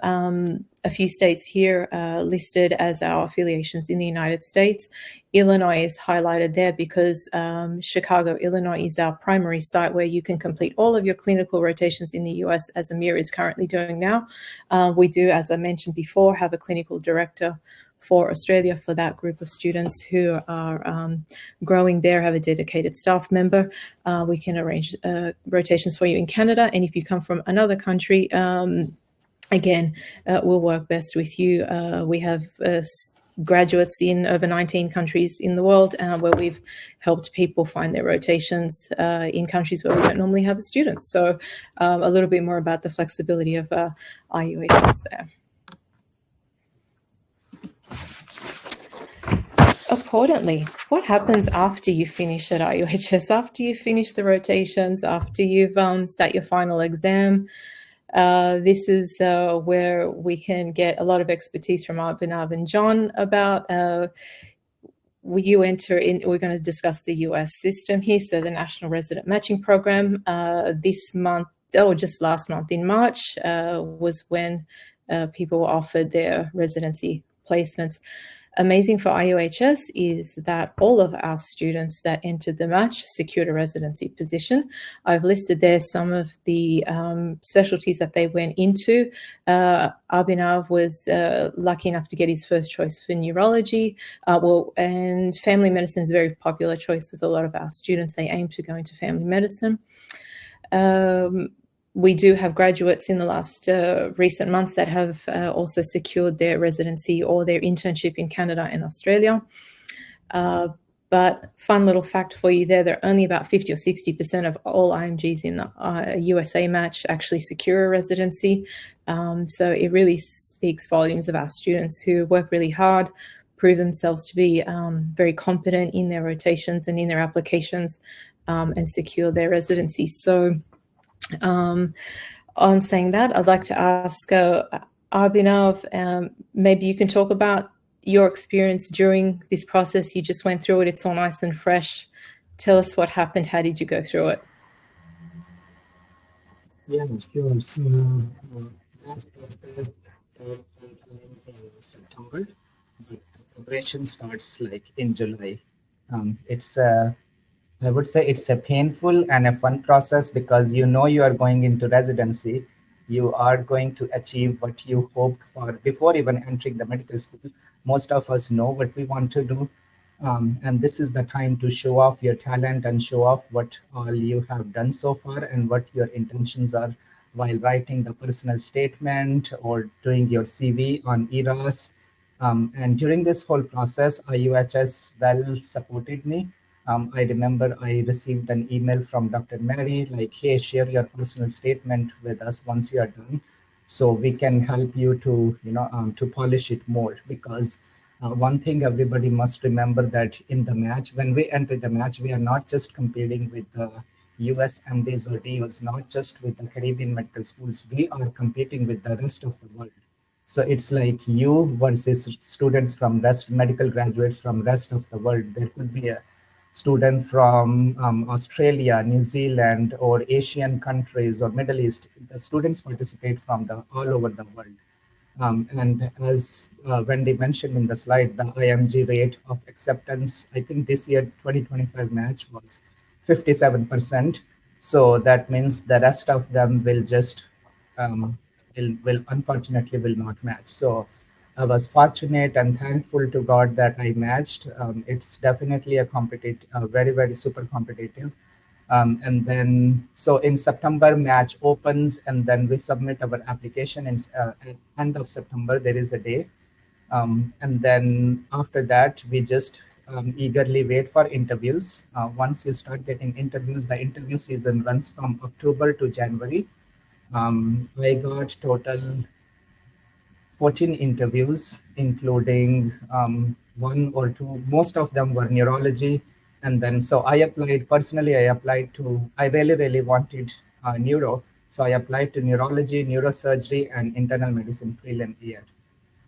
a few states here listed as our affiliations in the United States. Illinois is highlighted there because Chicago, Illinois is our primary site where you can complete all of your clinical rotations in the US, as Amir is currently doing now. We do, as I mentioned before, have a clinical director for Australia for that group of students who are growing there, have a dedicated staff member. We can arrange rotations for you in Canada. And if you come from another country, again, we'll work best with you. We have graduates in over 19 countries in the world where we've helped people find their rotations in countries where we don't normally have students. So a little bit more about the flexibility of IUHS there. Importantly, what happens after you finish at IUHS, after you finish the rotations, after you've sat your final exam? This is where we can get a lot of expertise from Abhinav and John about you enter in. We're going to discuss the US system here. So the National Resident Matching Program this month, just last month in March, was when people were offered their residency placements. Amazing for IUHS is that all of our students that entered the match secured a residency position. I've listed there some of the specialties that they went into. Abhinav was lucky enough to get his first choice for neurology. And family medicine is a very popular choice with a lot of our students. They aim to go into family medicine. We do have graduates in the last recent months that have also secured their residency or their internship in Canada and Australia. But fun little fact for you there are only about 50 or 60% of all IMGs in the USA match actually secure a residency. So it really speaks volumes of our students who work really hard, prove themselves to be very competent in their rotations and in their applications, and secure their residency. So on saying that, I'd like to ask Abhinav, maybe you can talk about your experience during this process. You just went through it. It's all nice and fresh. Tell us what happened. How did you go through it? Yeah, sure. So that process sometime in September, but the preparation starts like in July. It's a, I would say it's a painful and a fun process because you know you are going into residency. You are going to achieve what you hoped for before even entering the medical school. Most of us know what we want to do. And this is the time to show off your talent and show off what all you have done so far and what your intentions are while writing the personal statement or doing your CV on ERAS. And during this whole process, IUHS well supported me. I remember I received an email from Dr. Mary, like, hey, share your personal statement with us once you are done, so we can help you to, to polish it more. Because one thing everybody must remember that in the match, when we enter the match, we are not just competing with the US MDs or DOs, not just with the Caribbean medical schools, we are competing with the rest of the world. So it's like you versus students from medical graduates from rest of the world. There could be a student from Australia, New Zealand, or Asian countries or Middle East. The students participate from all over the world. And as Wendy mentioned in the slide, the IMG rate of acceptance, I think this year 2025 match was 57%. So that means the rest of them will just will unfortunately will not match. So I was fortunate and thankful to God that I matched. It's definitely a competitive, very super competitive. And then, so in September, match opens, and then we submit our application. And at end of September, there is a day. And then after that, we just eagerly wait for interviews. Once you start getting interviews, the interview season runs from October to January. I got total 14 interviews, including one or two. Most of them were neurology. And then, so I applied, personally, I applied to, I really wanted neuro. So I applied to neurology, neurosurgery, and internal medicine prelim year.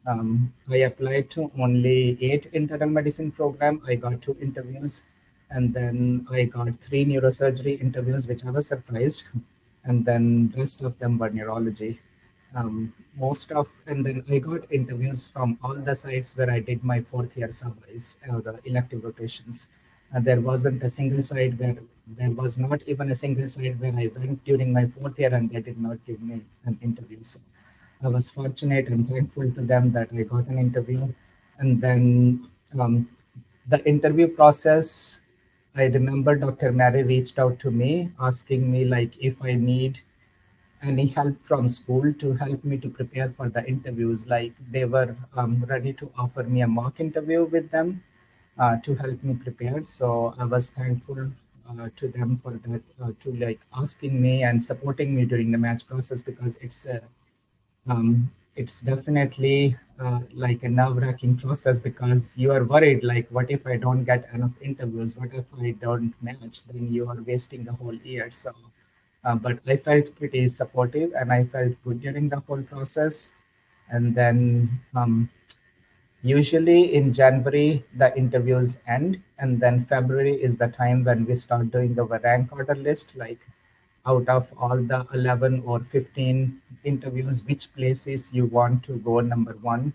I applied to only 8 internal medicine program. I got 2 interviews. And then I got 3 neurosurgery interviews, which I was surprised. And then rest of them were neurology. And then I got interviews from all the sites where I did my 4th year subbase or elective rotations. There wasn't a single site where, there was not even a single site where I went during my 4th year and they did not give me an interview. So I was fortunate and thankful to them that I got an interview. And then the interview process, I remember Dr. Mary reached out to me asking me like if I need any help from school to help me to prepare for the interviews. Like they were ready to offer me a mock interview with them to help me prepare. So I was thankful to them for that, to like asking me and supporting me during the match process, because it's definitely like a nerve-wracking process, because you are worried like, what if I don't get enough interviews? What if I don't match? Then you are wasting the whole year. So but I felt pretty supportive and I felt good during the whole process. And then usually in January, the interviews end. And then February is the time when we start doing our rank order list, like out of all the 11 or 15 interviews, which places you want to go number 1.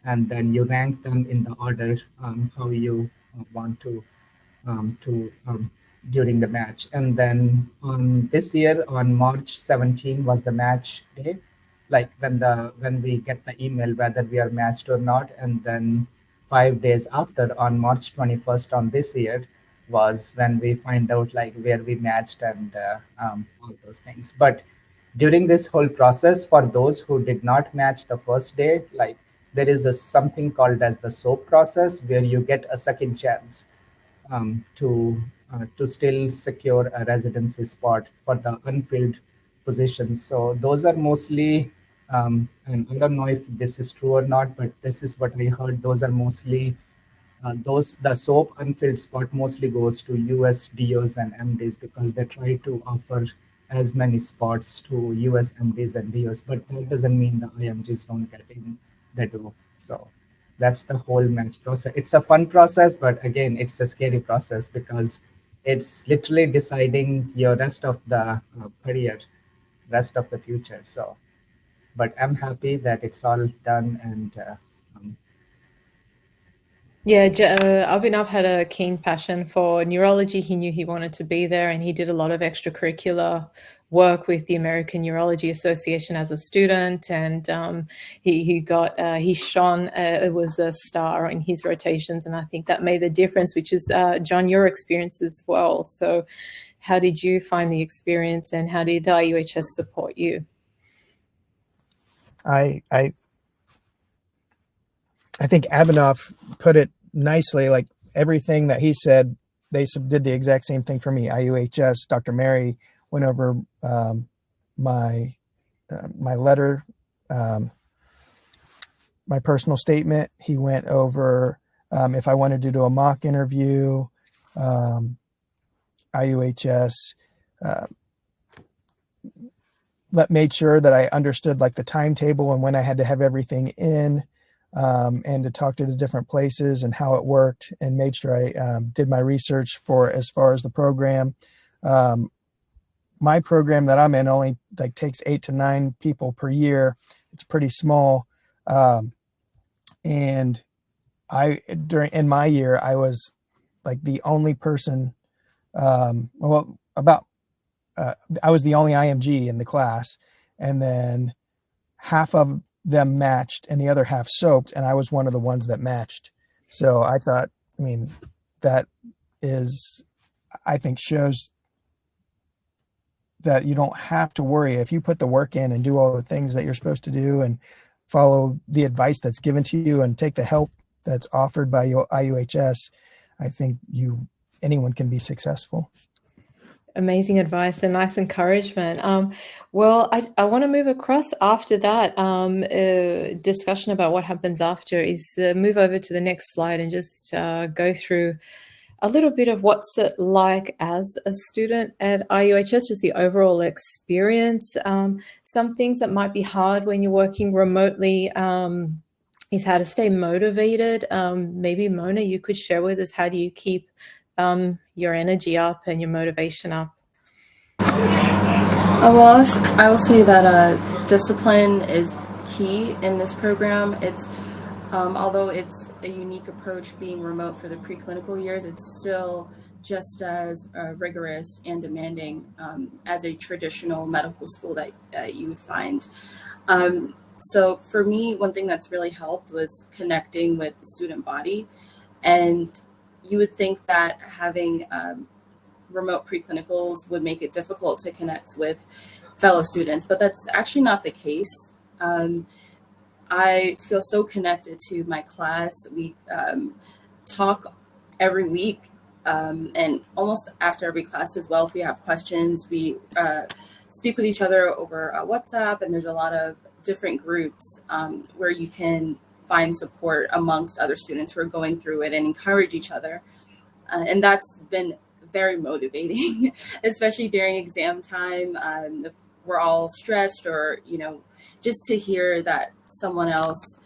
And then you rank them in the order how you want to during the match. And then on this year, on March 17 was the match day, like when we get the email whether we are matched or not. And then 5 days after, on March 21st on this year, was when we find out like where we matched and all those things. But during this whole process, for those who did not match the first day, like there is something called as the SOAP process, where you get a second chance to still secure a residency spot for the unfilled positions. So those are mostly, and I don't know if this is true or not, but this is what I heard. Those are mostly the SOAP unfilled spot mostly goes to US DOs and MDs, because they try to offer as many spots to US MDs and DOs, but that doesn't mean the IMGs don't get in, they do. So that's the whole match process. It's a fun process, but again, it's a scary process because it's literally deciding your rest of the career, rest of the future. So, but I'm happy that it's all done. And Yeah, I've had a keen passion for neurology. He knew he wanted to be there, and he did a lot of extracurricular work with the American Neurology Association as a student, and he shone. It was a star in his rotations, and I think that made the difference. Which is, John, your experience as well. So, how did you find the experience, and how did IUHS support you? I think Abhinav put it nicely. Like everything that he said, they did the exact same thing for me. IUHS, Dr. Mary went over my letter, my personal statement. He went over if I wanted to do a mock interview. IUHS made sure that I understood like the timetable and when I had to have everything in. And to talk to the different places and how it worked, and made sure I did my research for as far as the program. My program that I'm in only like takes 8 to 9 people per year. It's pretty small. And in my year, I was like the only person, I was the only IMG in the class, and then half of them matched and the other half soaped, and I was one of the ones that matched. So I thought, I mean, that is, I think, shows that you don't have to worry if you put the work in and do all the things that you're supposed to do and follow the advice that's given to you and take the help that's offered by your IUHS. I think anyone can be successful. Amazing advice and nice encouragement. Well, I want to move across after that discussion about what happens after is move over to the next slide and just go through a little bit of what's it like as a student at IUHS, just the overall experience. Some things that might be hard when you're working remotely is how to stay motivated. Maybe Mona, you could share with us, how do you keep your energy up and your motivation up? Well, I will say that discipline is key in this program. It's although it's a unique approach being remote for the preclinical years, it's still just as rigorous and demanding as a traditional medical school that you would find. So for me, one thing that's really helped was connecting with the student body. And you would think that having remote preclinicals would make it difficult to connect with fellow students, but that's actually not the case. I feel so connected to my class. We talk every week, and almost after every class as well. If we have questions, we speak with each other over WhatsApp, and there's a lot of different groups where you can find support amongst other students who are going through it and encourage each other. And that's been very motivating, especially during exam time. If we're all stressed, or, just to hear that someone else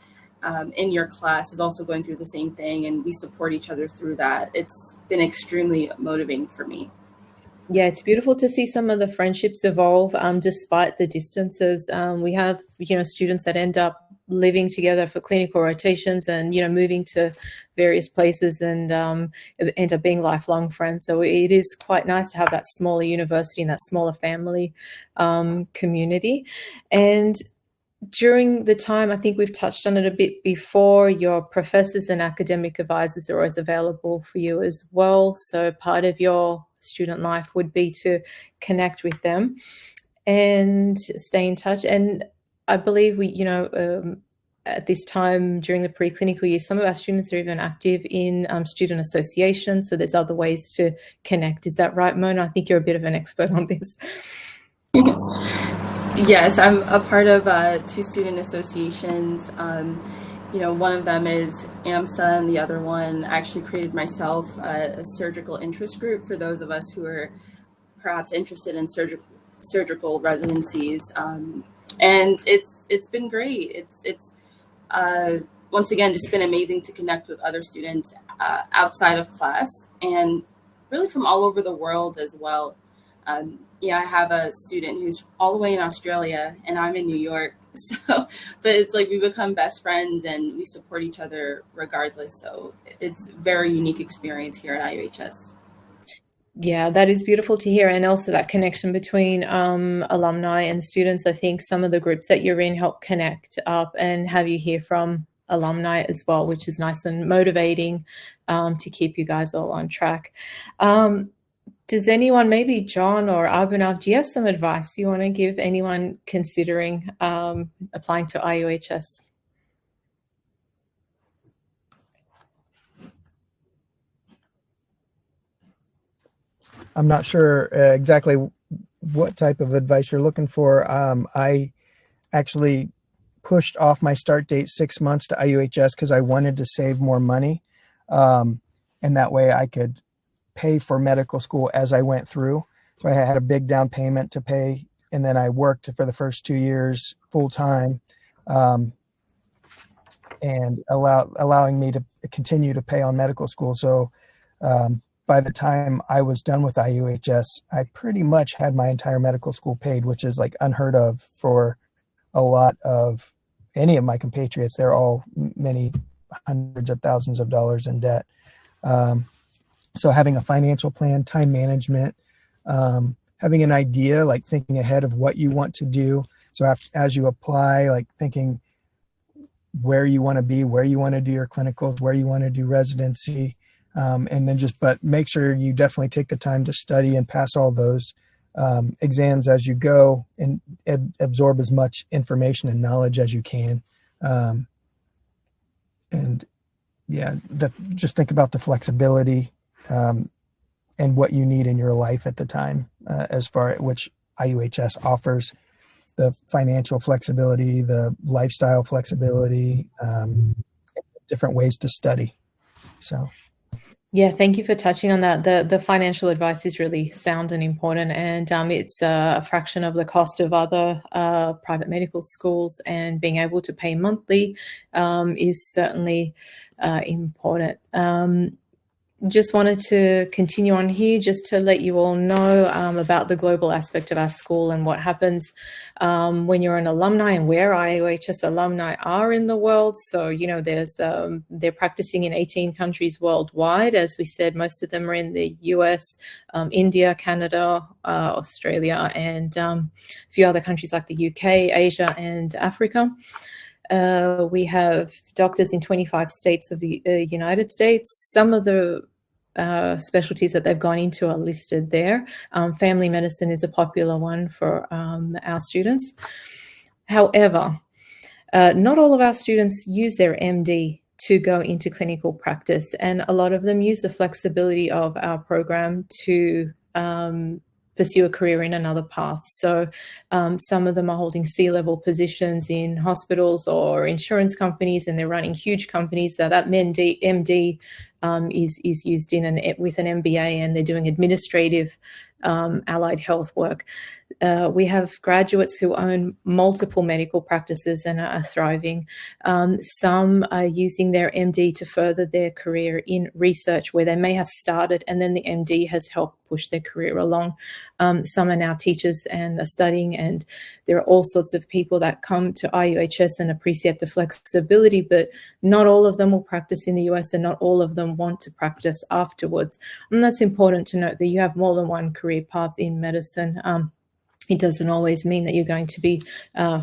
in your class is also going through the same thing and we support each other through that. It's been extremely motivating for me. Yeah, it's beautiful to see some of the friendships evolve despite the distances. We have, students that end up living together for clinical rotations and, moving to various places and end up being lifelong friends. So it is quite nice to have that smaller university and that smaller family community. And during the time, I think we've touched on it a bit before, your professors and academic advisors are always available for you as well. So part of your student life would be to connect with them and stay in touch. And I believe at this time during the preclinical year, some of our students are even active in student associations. So there's other ways to connect. Is that right, Mona? I think you're a bit of an expert on this. Yes, I'm a part of 2 student associations. One of them is AMSA, and the other one I actually created myself, a surgical interest group for those of us who are perhaps interested in surgical residencies. And it's been great. It's once again just been amazing to connect with other students outside of class, and really from all over the world as well. I have a student who's all the way in Australia, and I'm in New York, So, but it's like we become best friends and we support each other regardless. So it's a very unique experience here at IUHS. Yeah, that is beautiful to hear. And also that connection between alumni and students. I think some of the groups that you're in help connect up and have you hear from alumni as well, which is nice and motivating to keep you guys all on track. Does anyone, maybe John or Abhinav, do you have some advice you want to give anyone considering applying to IUHS? I'm not sure exactly what type of advice you're looking for. I actually pushed off my start date 6 months to IUHS because I wanted to save more money. And that way I could pay for medical school as I went through. So I had a big down payment to pay, and then I worked for the first 2 years full time, and allowing me to continue to pay on medical school. So by the time I was done with IUHS, I pretty much had my entire medical school paid, which is like unheard of for a lot of any of my compatriots. They're all many hundreds of thousands of dollars in debt. So having a financial plan, time management, having an idea, like thinking ahead of what you want to do. So as you apply, like thinking where you want to be, where you want to do your clinicals, where you want to do residency, and then but make sure you definitely take the time to study and pass all those exams as you go, and absorb as much information and knowledge as you can. And yeah, just think about the flexibility and what you need in your life at the time, as far as which IUHS offers the financial flexibility, the lifestyle flexibility, different ways to study. So. Yeah, thank you for touching on that. The financial advice is really sound and important, and it's a fraction of the cost of other private medical schools, and being able to pay monthly is certainly important. Just wanted to continue on here just to let you all know about the global aspect of our school and what happens when you're an alumni and where IUHS alumni are in the world. So, you know, they're practicing in 18 countries worldwide. As we said, most of them are in the US, India, Canada, Australia, and a few other countries like the UK, Asia, and Africa. We have doctors in 25 states of the United States. Some of the specialties that they've gone into are listed there. Family medicine is a popular one for our students. However, not all of our students use their MD to go into clinical practice, and a lot of them use the flexibility of our program to pursue a career in another path. So some of them are holding C-level positions in hospitals or insurance companies, and they're running huge companies. That MD is used with an MBA, and they're doing administrative allied health work. We have graduates who own multiple medical practices and are thriving. Some are using their MD to further their career in research, where they may have started and then the MD has helped push their career along. Some are now teachers and are studying, and there are all sorts of people that come to IUHS and appreciate the flexibility, but not all of them will practice in the US, and not all of them want to practice afterwards. And that's important to note, that you have more than one career path in medicine. It doesn't always mean that you're going to be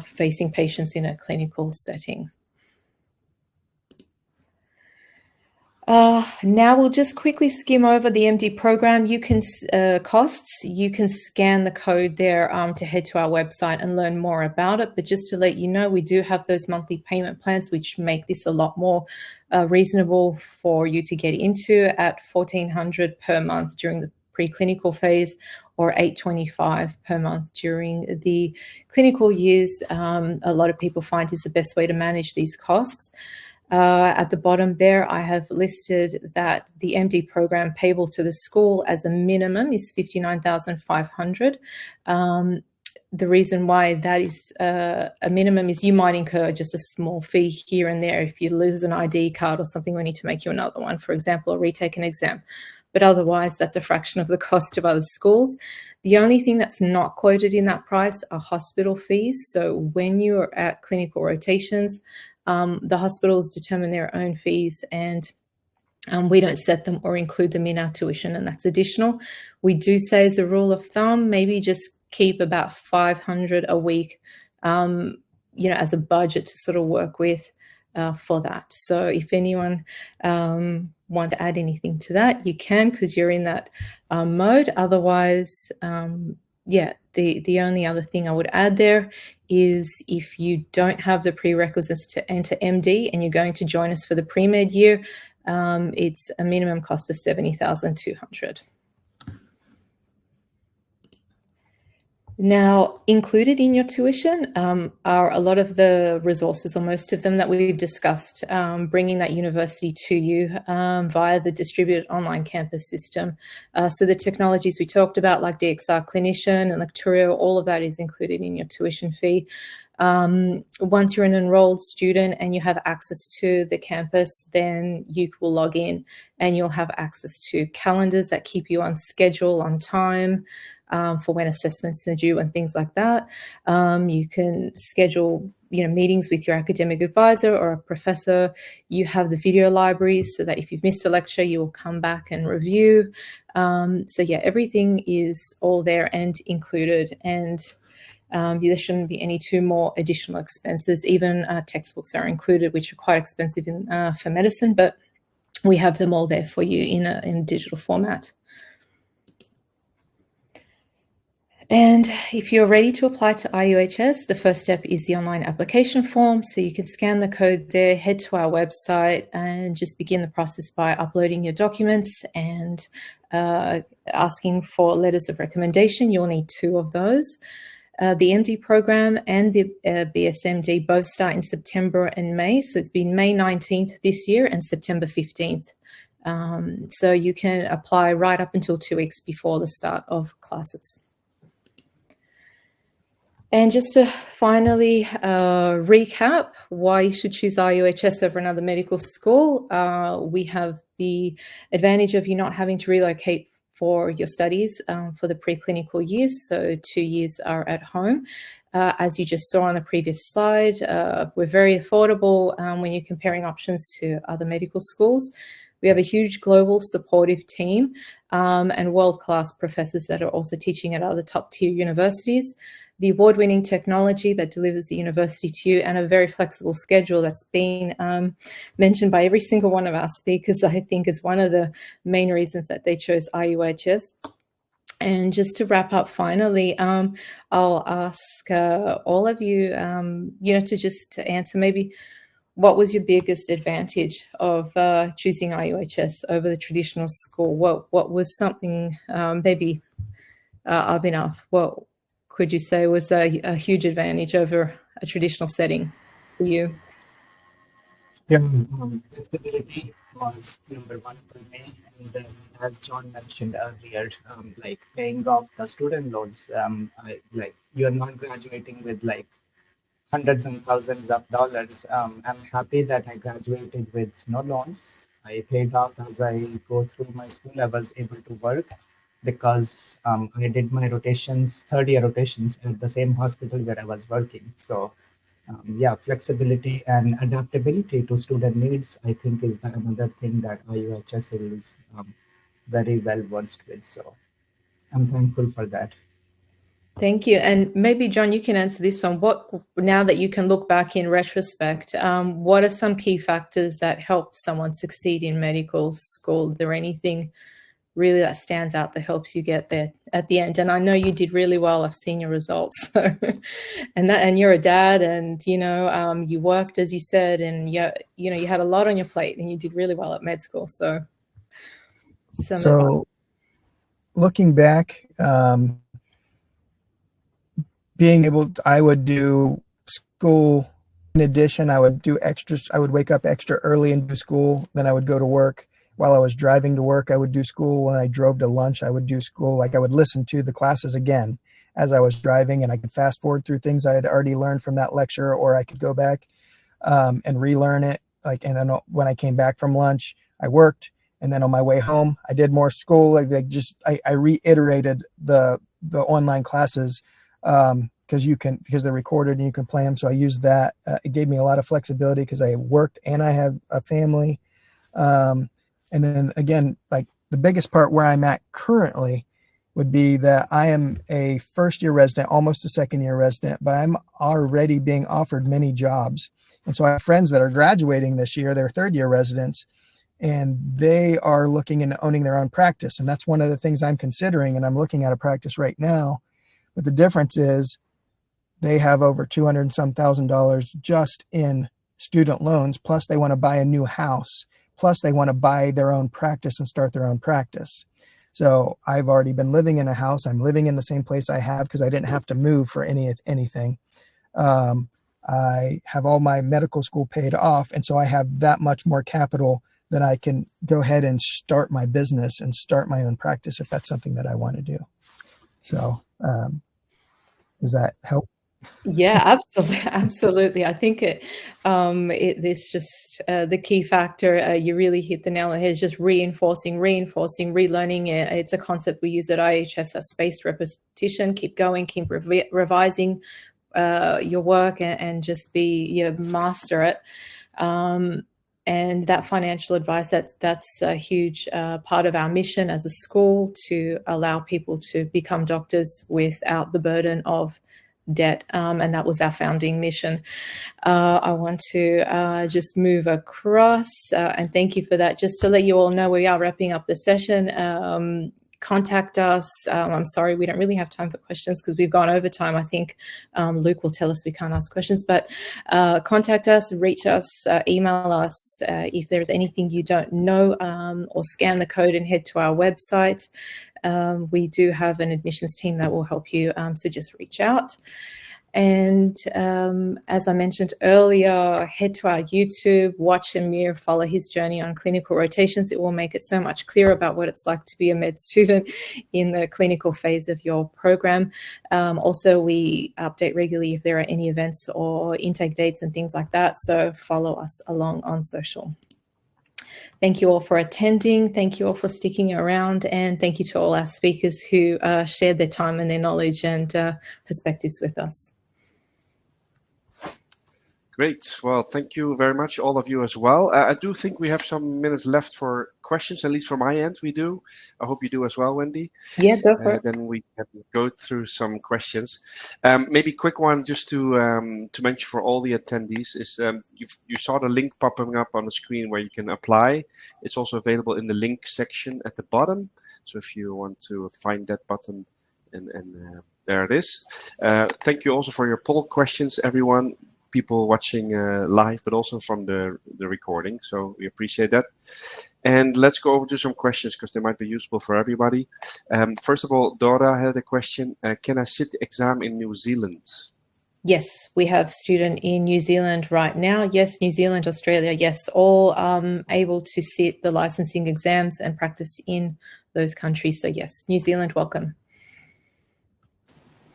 facing patients in a clinical setting. Now we'll just quickly skim over the MD program. You can costs. You can scan the code there to head to our website and learn more about it. But just to let you know, we do have those monthly payment plans, which make this a lot more reasonable for you to get into, at $1,400 per month during the preclinical phase, or $825 per month during the clinical years. A lot of people find is the best way to manage these costs. At the bottom there, I have listed that the MD program payable to the school as a minimum is $59,500. The reason why that is a minimum is you might incur just a small fee here and there if you lose an ID card or something. We need to make you another one, for example, or retake an exam. but otherwise that's a fraction of the cost of other schools. The only thing that's not quoted in that price are hospital fees. So when you are at clinical rotations, the hospitals determine their own fees, and we don't set them or include them in our tuition, and that's additional. We do say, as a rule of thumb, maybe just keep about $500 a week, as a budget to sort of work with for that. So if anyone want to add anything to that, you can, because you're in that mode. Otherwise, the only other thing I would add there is, if you don't have the prerequisites to enter MD and you're going to join us for the pre-med year, it's a minimum cost of $70,200. Now, included in your tuition are a lot of the resources, or most of them, that we've discussed, bringing that university to you via the distributed online campus system. So the technologies we talked about, like DXR Clinician and Lecturio, all of that is included in your tuition fee. Once you're an enrolled student and you have access to the campus, then you will log in and you'll have access to calendars that keep you on schedule, on time, for when assessments are due and things like that. You can schedule, meetings with your academic advisor or a professor. You have the video libraries so that if you've missed a lecture, you will come back and review. So yeah, everything is all there and included, and there shouldn't be any more additional expenses. Even textbooks are included, which are quite expensive for medicine, but we have them all there for you in a digital format. And if you're ready to apply to IUHS, the first step is the online application form. So you can scan the code there, head to our website, and just begin the process by uploading your documents and asking for letters of recommendation. You'll need 2 of those. The MD program and the BSMD both start in September and May. So it's been May 19th this year and September 15th. So you can apply right up until 2 weeks before the start of classes. And just to finally recap why you should choose IUHS over another medical school, we have the advantage of you not having to relocate for your studies for the preclinical years, so 2 years are at home. As you just saw on the previous slide, we're very affordable when you're comparing options to other medical schools. We have a huge global supportive team and world-class professors that are also teaching at other top-tier universities. The award-winning technology that delivers the university to you, and a very flexible schedule that's been mentioned by every single one of our speakers, I think, is one of the main reasons that they chose IUHS. And just to wrap up finally, I'll ask all of you, to answer maybe, what was your biggest advantage of choosing IUHS over the traditional school? What was something, maybe Abhinav, what could you say was a huge advantage over a traditional setting for you? Yeah, flexibility was number 1 for me, and then, as John mentioned earlier, like paying off the student loans. You're not graduating with like hundreds and thousands of dollars. I'm happy that I graduated with no loans. I paid off as I go through my school. I was able to work because I did my rotations, 30-year rotations at the same hospital where I was working. So flexibility and adaptability to student needs, I think, is another thing that IUHS is very well versed with. So I'm thankful for that. Thank you. And maybe, John, you can answer this one. Now that you can look back in retrospect, what are some key factors that help someone succeed in medical school? Is there anything really that stands out that helps you get there at the end? And I know you did really well. I've seen your results. So, and you're a dad, and you worked, as you said, and you had a lot on your plate, and you did really well at med school. So looking back, being able to, I would do school. In addition, I would do extras. I would wake up extra early and do school. Then I would go to work. While I was driving to work, I would do school. When I drove to lunch, I would do school. Like, I would listen to the classes again as I was driving, and I could fast forward through things I had already learned from that lecture, or I could go back and relearn it. And then when I came back from lunch, I worked, And then on my way home, I did more school. I reiterated the online classes because they're recorded and you can play them. So I used that. It gave me a lot of flexibility because I worked and I have a family. And then again, like the biggest part where I'm at currently would be that I am a first-year resident, almost a second-year resident, but I'm already being offered many jobs. And so I have friends that are graduating this year, they're third-year residents, and they are looking into owning their own practice. And that's one of the things I'm considering, and I'm looking at a practice right now. But the difference is they have over $200 and some thousand just in student loans, plus they want to buy a new house, plus they want to buy their own practice and start their own practice. So I've already been living in a house. I'm living in the same place I have because I didn't have to move for anything. I have all my medical school paid off. And so I have that much more capital that I can go ahead and start my business and start my own practice if that's something that I want to do. So does that help? Yeah, absolutely. I think it's just the key factor. You really hit the nail on the head. Is just reinforcing, relearning. It's a concept we use at IUHS as spaced repetition. Keep going, keep revising your work, and just master it. And that financial advice, that's a huge part of our mission as a school, to allow people to become doctors without the burden of debt, and that was our founding mission. I want to just move across, and thank you for that. Just to let you all know, we are wrapping up the session. Contact us. I'm sorry, we don't really have time for questions because we've gone over time. I think Luke will tell us we can't ask questions, but contact us, reach us, email us if there's anything you don't know, or scan the code and head to our website. We do have an admissions team that will help you, so just reach out. And as I mentioned earlier, head to our YouTube, watch Amir follow his journey on clinical rotations. It will make it so much clearer about what it's like to be a med student in the clinical phase of your program. Also, we update regularly if there are any events or intake dates and things like that. So follow us along on social. Thank you all for attending. Thank you all for sticking around. And thank you to all our speakers who shared their time and their knowledge and perspectives with us. Great. Well, thank you very much, all of you as well. I do think we have some minutes left for questions, at least from my end, we do. I hope you do as well, Wendy. Yeah, go for it. Then we can go through some questions. Maybe quick one just to mention for all the attendees is you saw the link popping up on the screen where you can apply. It's also available in the link section at the bottom. So if you want to find that button, and there it is. Thank you also for your poll questions, everyone. People watching live, but also from the recording. So we appreciate that. And let's go over to some questions because they might be useful for everybody. First of all, Dora had a question. Can I sit the exam in New Zealand? Yes, we have a student in New Zealand right now. Yes, New Zealand, Australia, yes, all able to sit the licensing exams and practice in those countries. So yes, New Zealand, welcome.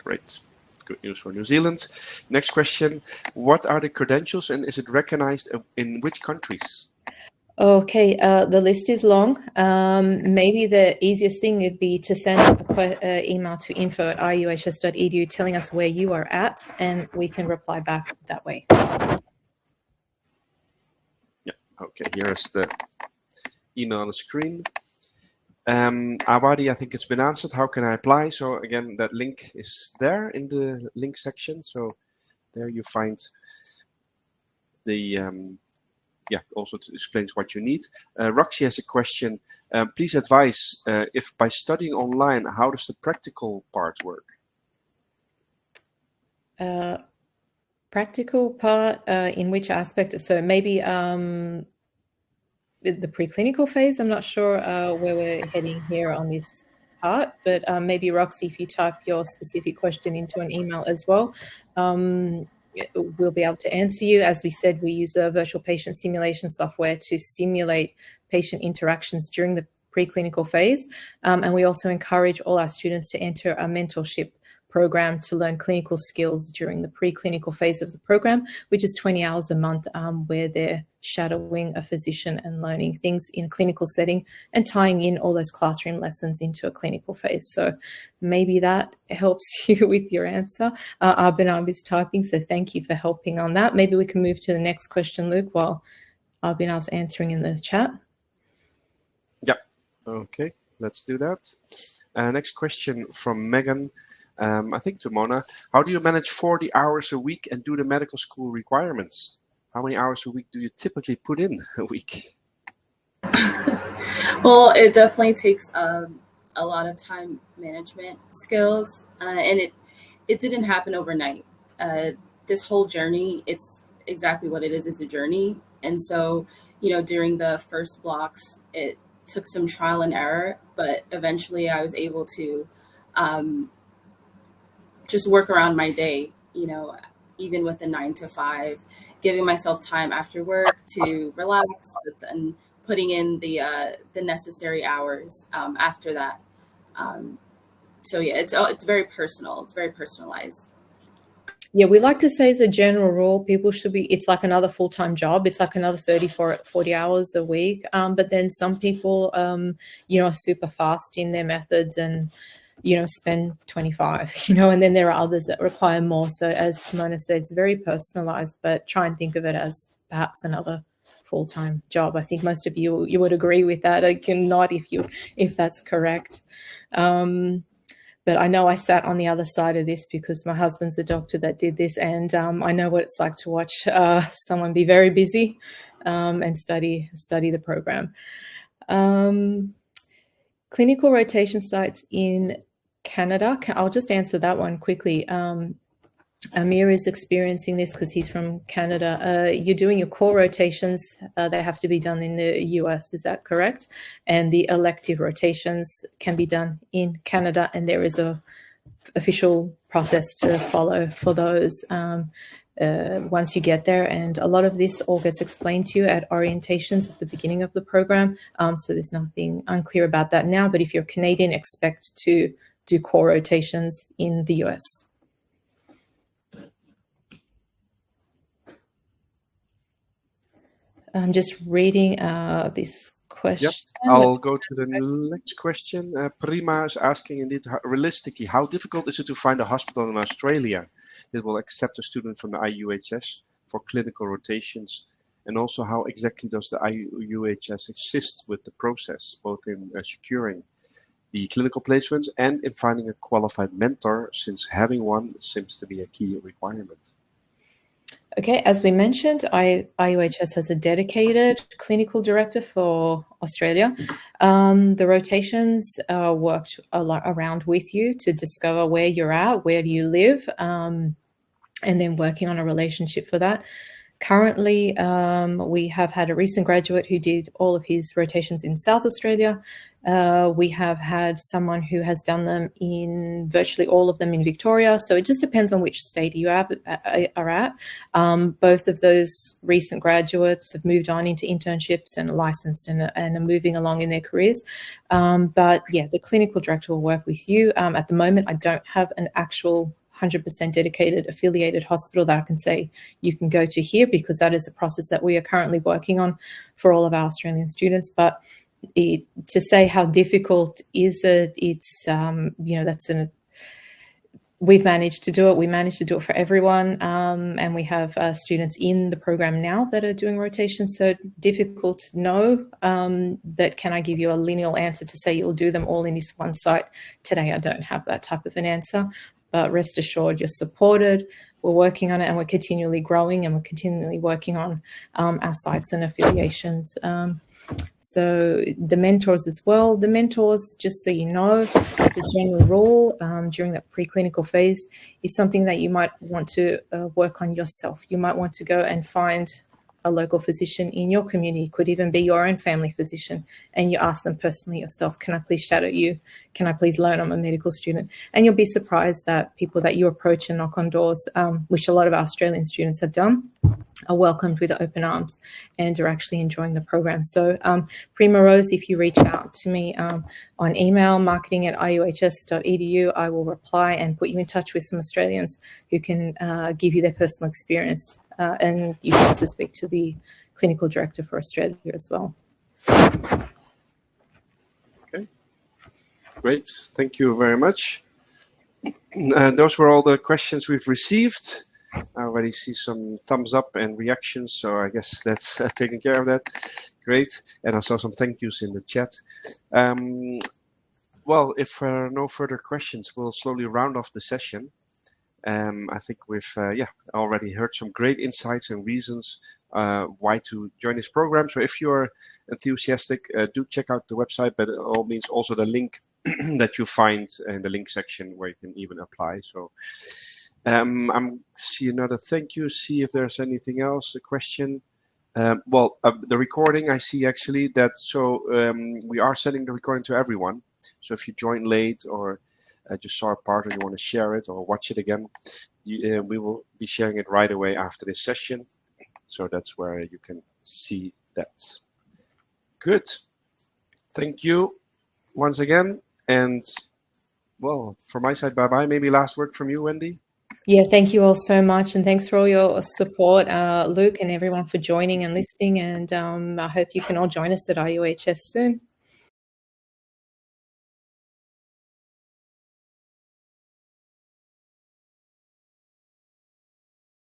Great. Good news for New Zealand. Next question. What are the credentials and is it recognized in which countries? Okay, the list is long. Maybe the easiest thing would be to send an email to info@iuhs.edu telling us where you are at, and we can reply back that way. Yeah, okay, here's the email on the screen. Awadi, I think it's been answered. How can I apply? So again, that link is there in the link section. So there you find the, also explains what you need. Roxy has a question. Please advise if by studying online, how does the practical part work? Practical part, in which aspect? So maybe the preclinical phase. I'm not sure where we're heading here on this part, but maybe Roxy, if you type your specific question into an email as well, we'll be able to answer you. As we said, we use a virtual patient simulation software to simulate patient interactions during the preclinical phase. And we also encourage all our students to enter a mentorship program to learn clinical skills during the preclinical phase of the program, which is 20 hours a month, where they're shadowing a physician and learning things in a clinical setting and tying in all those classroom lessons into a clinical phase. So maybe that helps you with your answer. Abhinav is typing, so thank you for helping on that. Maybe we can move to the next question, Luke, while Abhinav's answering in the chat. Yeah, okay, let's do that. Next question from Megan, I think to Mona. How do you manage 40 hours a week and do the medical school requirements? How many hours a week do you typically put in a week? Well, it definitely takes a lot of time management skills, and it didn't happen overnight. This whole journey, it's exactly what it is. It's a journey. And so, during the first blocks, it took some trial and error, but eventually I was able to just work around my day, even with a 9 to 5, giving myself time after work to relax, but then putting in the necessary hours after that. So yeah, it's very personal. It's very personalized. Yeah, we like to say as a general rule, people should be, it's like another full-time job. It's like another 40 hours a week. But then some people, are super fast in their methods and, spend 25, and then there are others that require more. So as Mona said, it's very personalized, but try and think of it as perhaps another full-time job. I think most of you would agree with that. I can nod if that's correct. But I know I sat on the other side of this because my husband's the doctor that did this, and I know what it's like to watch someone be very busy and study the program. Clinical rotation sites in Canada. I'll just answer that one quickly. Amir is experiencing this because he's from Canada. You're doing your core rotations. They have to be done in the US. Is that correct? And the elective rotations can be done in Canada. And there is a official process to follow for those once you get there. And a lot of this all gets explained to you at orientations at the beginning of the program. So there's nothing unclear about that now. But if you're Canadian, expect to do core rotations in the US. I'm just reading this question. Yep. I'll go to the next question. Prima is asking, indeed, realistically, how difficult is it to find a hospital in Australia that will accept a student from the IUHS for clinical rotations? And also, how exactly does the IUHS assist with the process, both in securing the clinical placements and in finding a qualified mentor, since having one seems to be a key requirement? Okay, as we mentioned, IUHS has a dedicated clinical director for Australia. The rotations worked a lot around with you to discover where you're at, where do you live, and then working on a relationship for that. Currently, we have had a recent graduate who did all of his rotations in South Australia. We have had someone who has done them in virtually all of them in Victoria. So it just depends on which state you are at. Both of those recent graduates have moved on into internships and licensed and are moving along in their careers. But yeah, the clinical director will work with you. At the moment, I don't have an actual 100% dedicated affiliated hospital that I can say you can go to here, because that is a process that we are currently working on for all of our Australian students. But to say how difficult is it, it's we've managed to do it. We managed to do it for everyone, and we have students in the program now that are doing rotations. So difficult, no, but can I give you a linear answer to say you'll do them all in this one site? Today, I don't have that type of an answer. But rest assured, you're supported. We're working on it, and we're continually growing, and we're continually working on our sites and affiliations. So the mentors as well. The mentors, just so you know, as a general rule, during that preclinical phase, is something that you might want to work on yourself. You might want to go and find a local physician in your community, could even be your own family physician, and you ask them personally yourself, can I please shadow you? Can I please learn? I'm a medical student. And you'll be surprised that people that you approach and knock on doors, which a lot of our Australian students have done, are welcomed with open arms and are actually enjoying the program. So Prima Rose, if you reach out to me on email, marketing@iuhs.edu, I will reply and put you in touch with some Australians who can give you their personal experience. And you can also speak to the clinical director for Australia as well. Okay, great. Thank you very much. Those were all the questions we've received. I already see some thumbs up and reactions, so I guess that's taking care of that. Great. And I saw some thank yous in the chat. Well, if no further questions, we'll slowly round off the session. I think we've already heard some great insights and reasons why to join this program. So if you're enthusiastic, do check out the website, but it all means also the link that you find in the link section where you can even apply. So I'm see another thank you, see if there's anything else, a question. The recording, I see actually that, so we are sending the recording to everyone. So if you joined late or just saw a part and you want to share it or watch it again, we will be sharing it right away after this session. So that's where you can see that. Good. Thank you once again. And well, from my side, bye-bye. Maybe last word from you, Wendy? Yeah, thank you all so much. And thanks for all your support, Luke, and everyone for joining and listening. And I hope you can all join us at IUHS soon.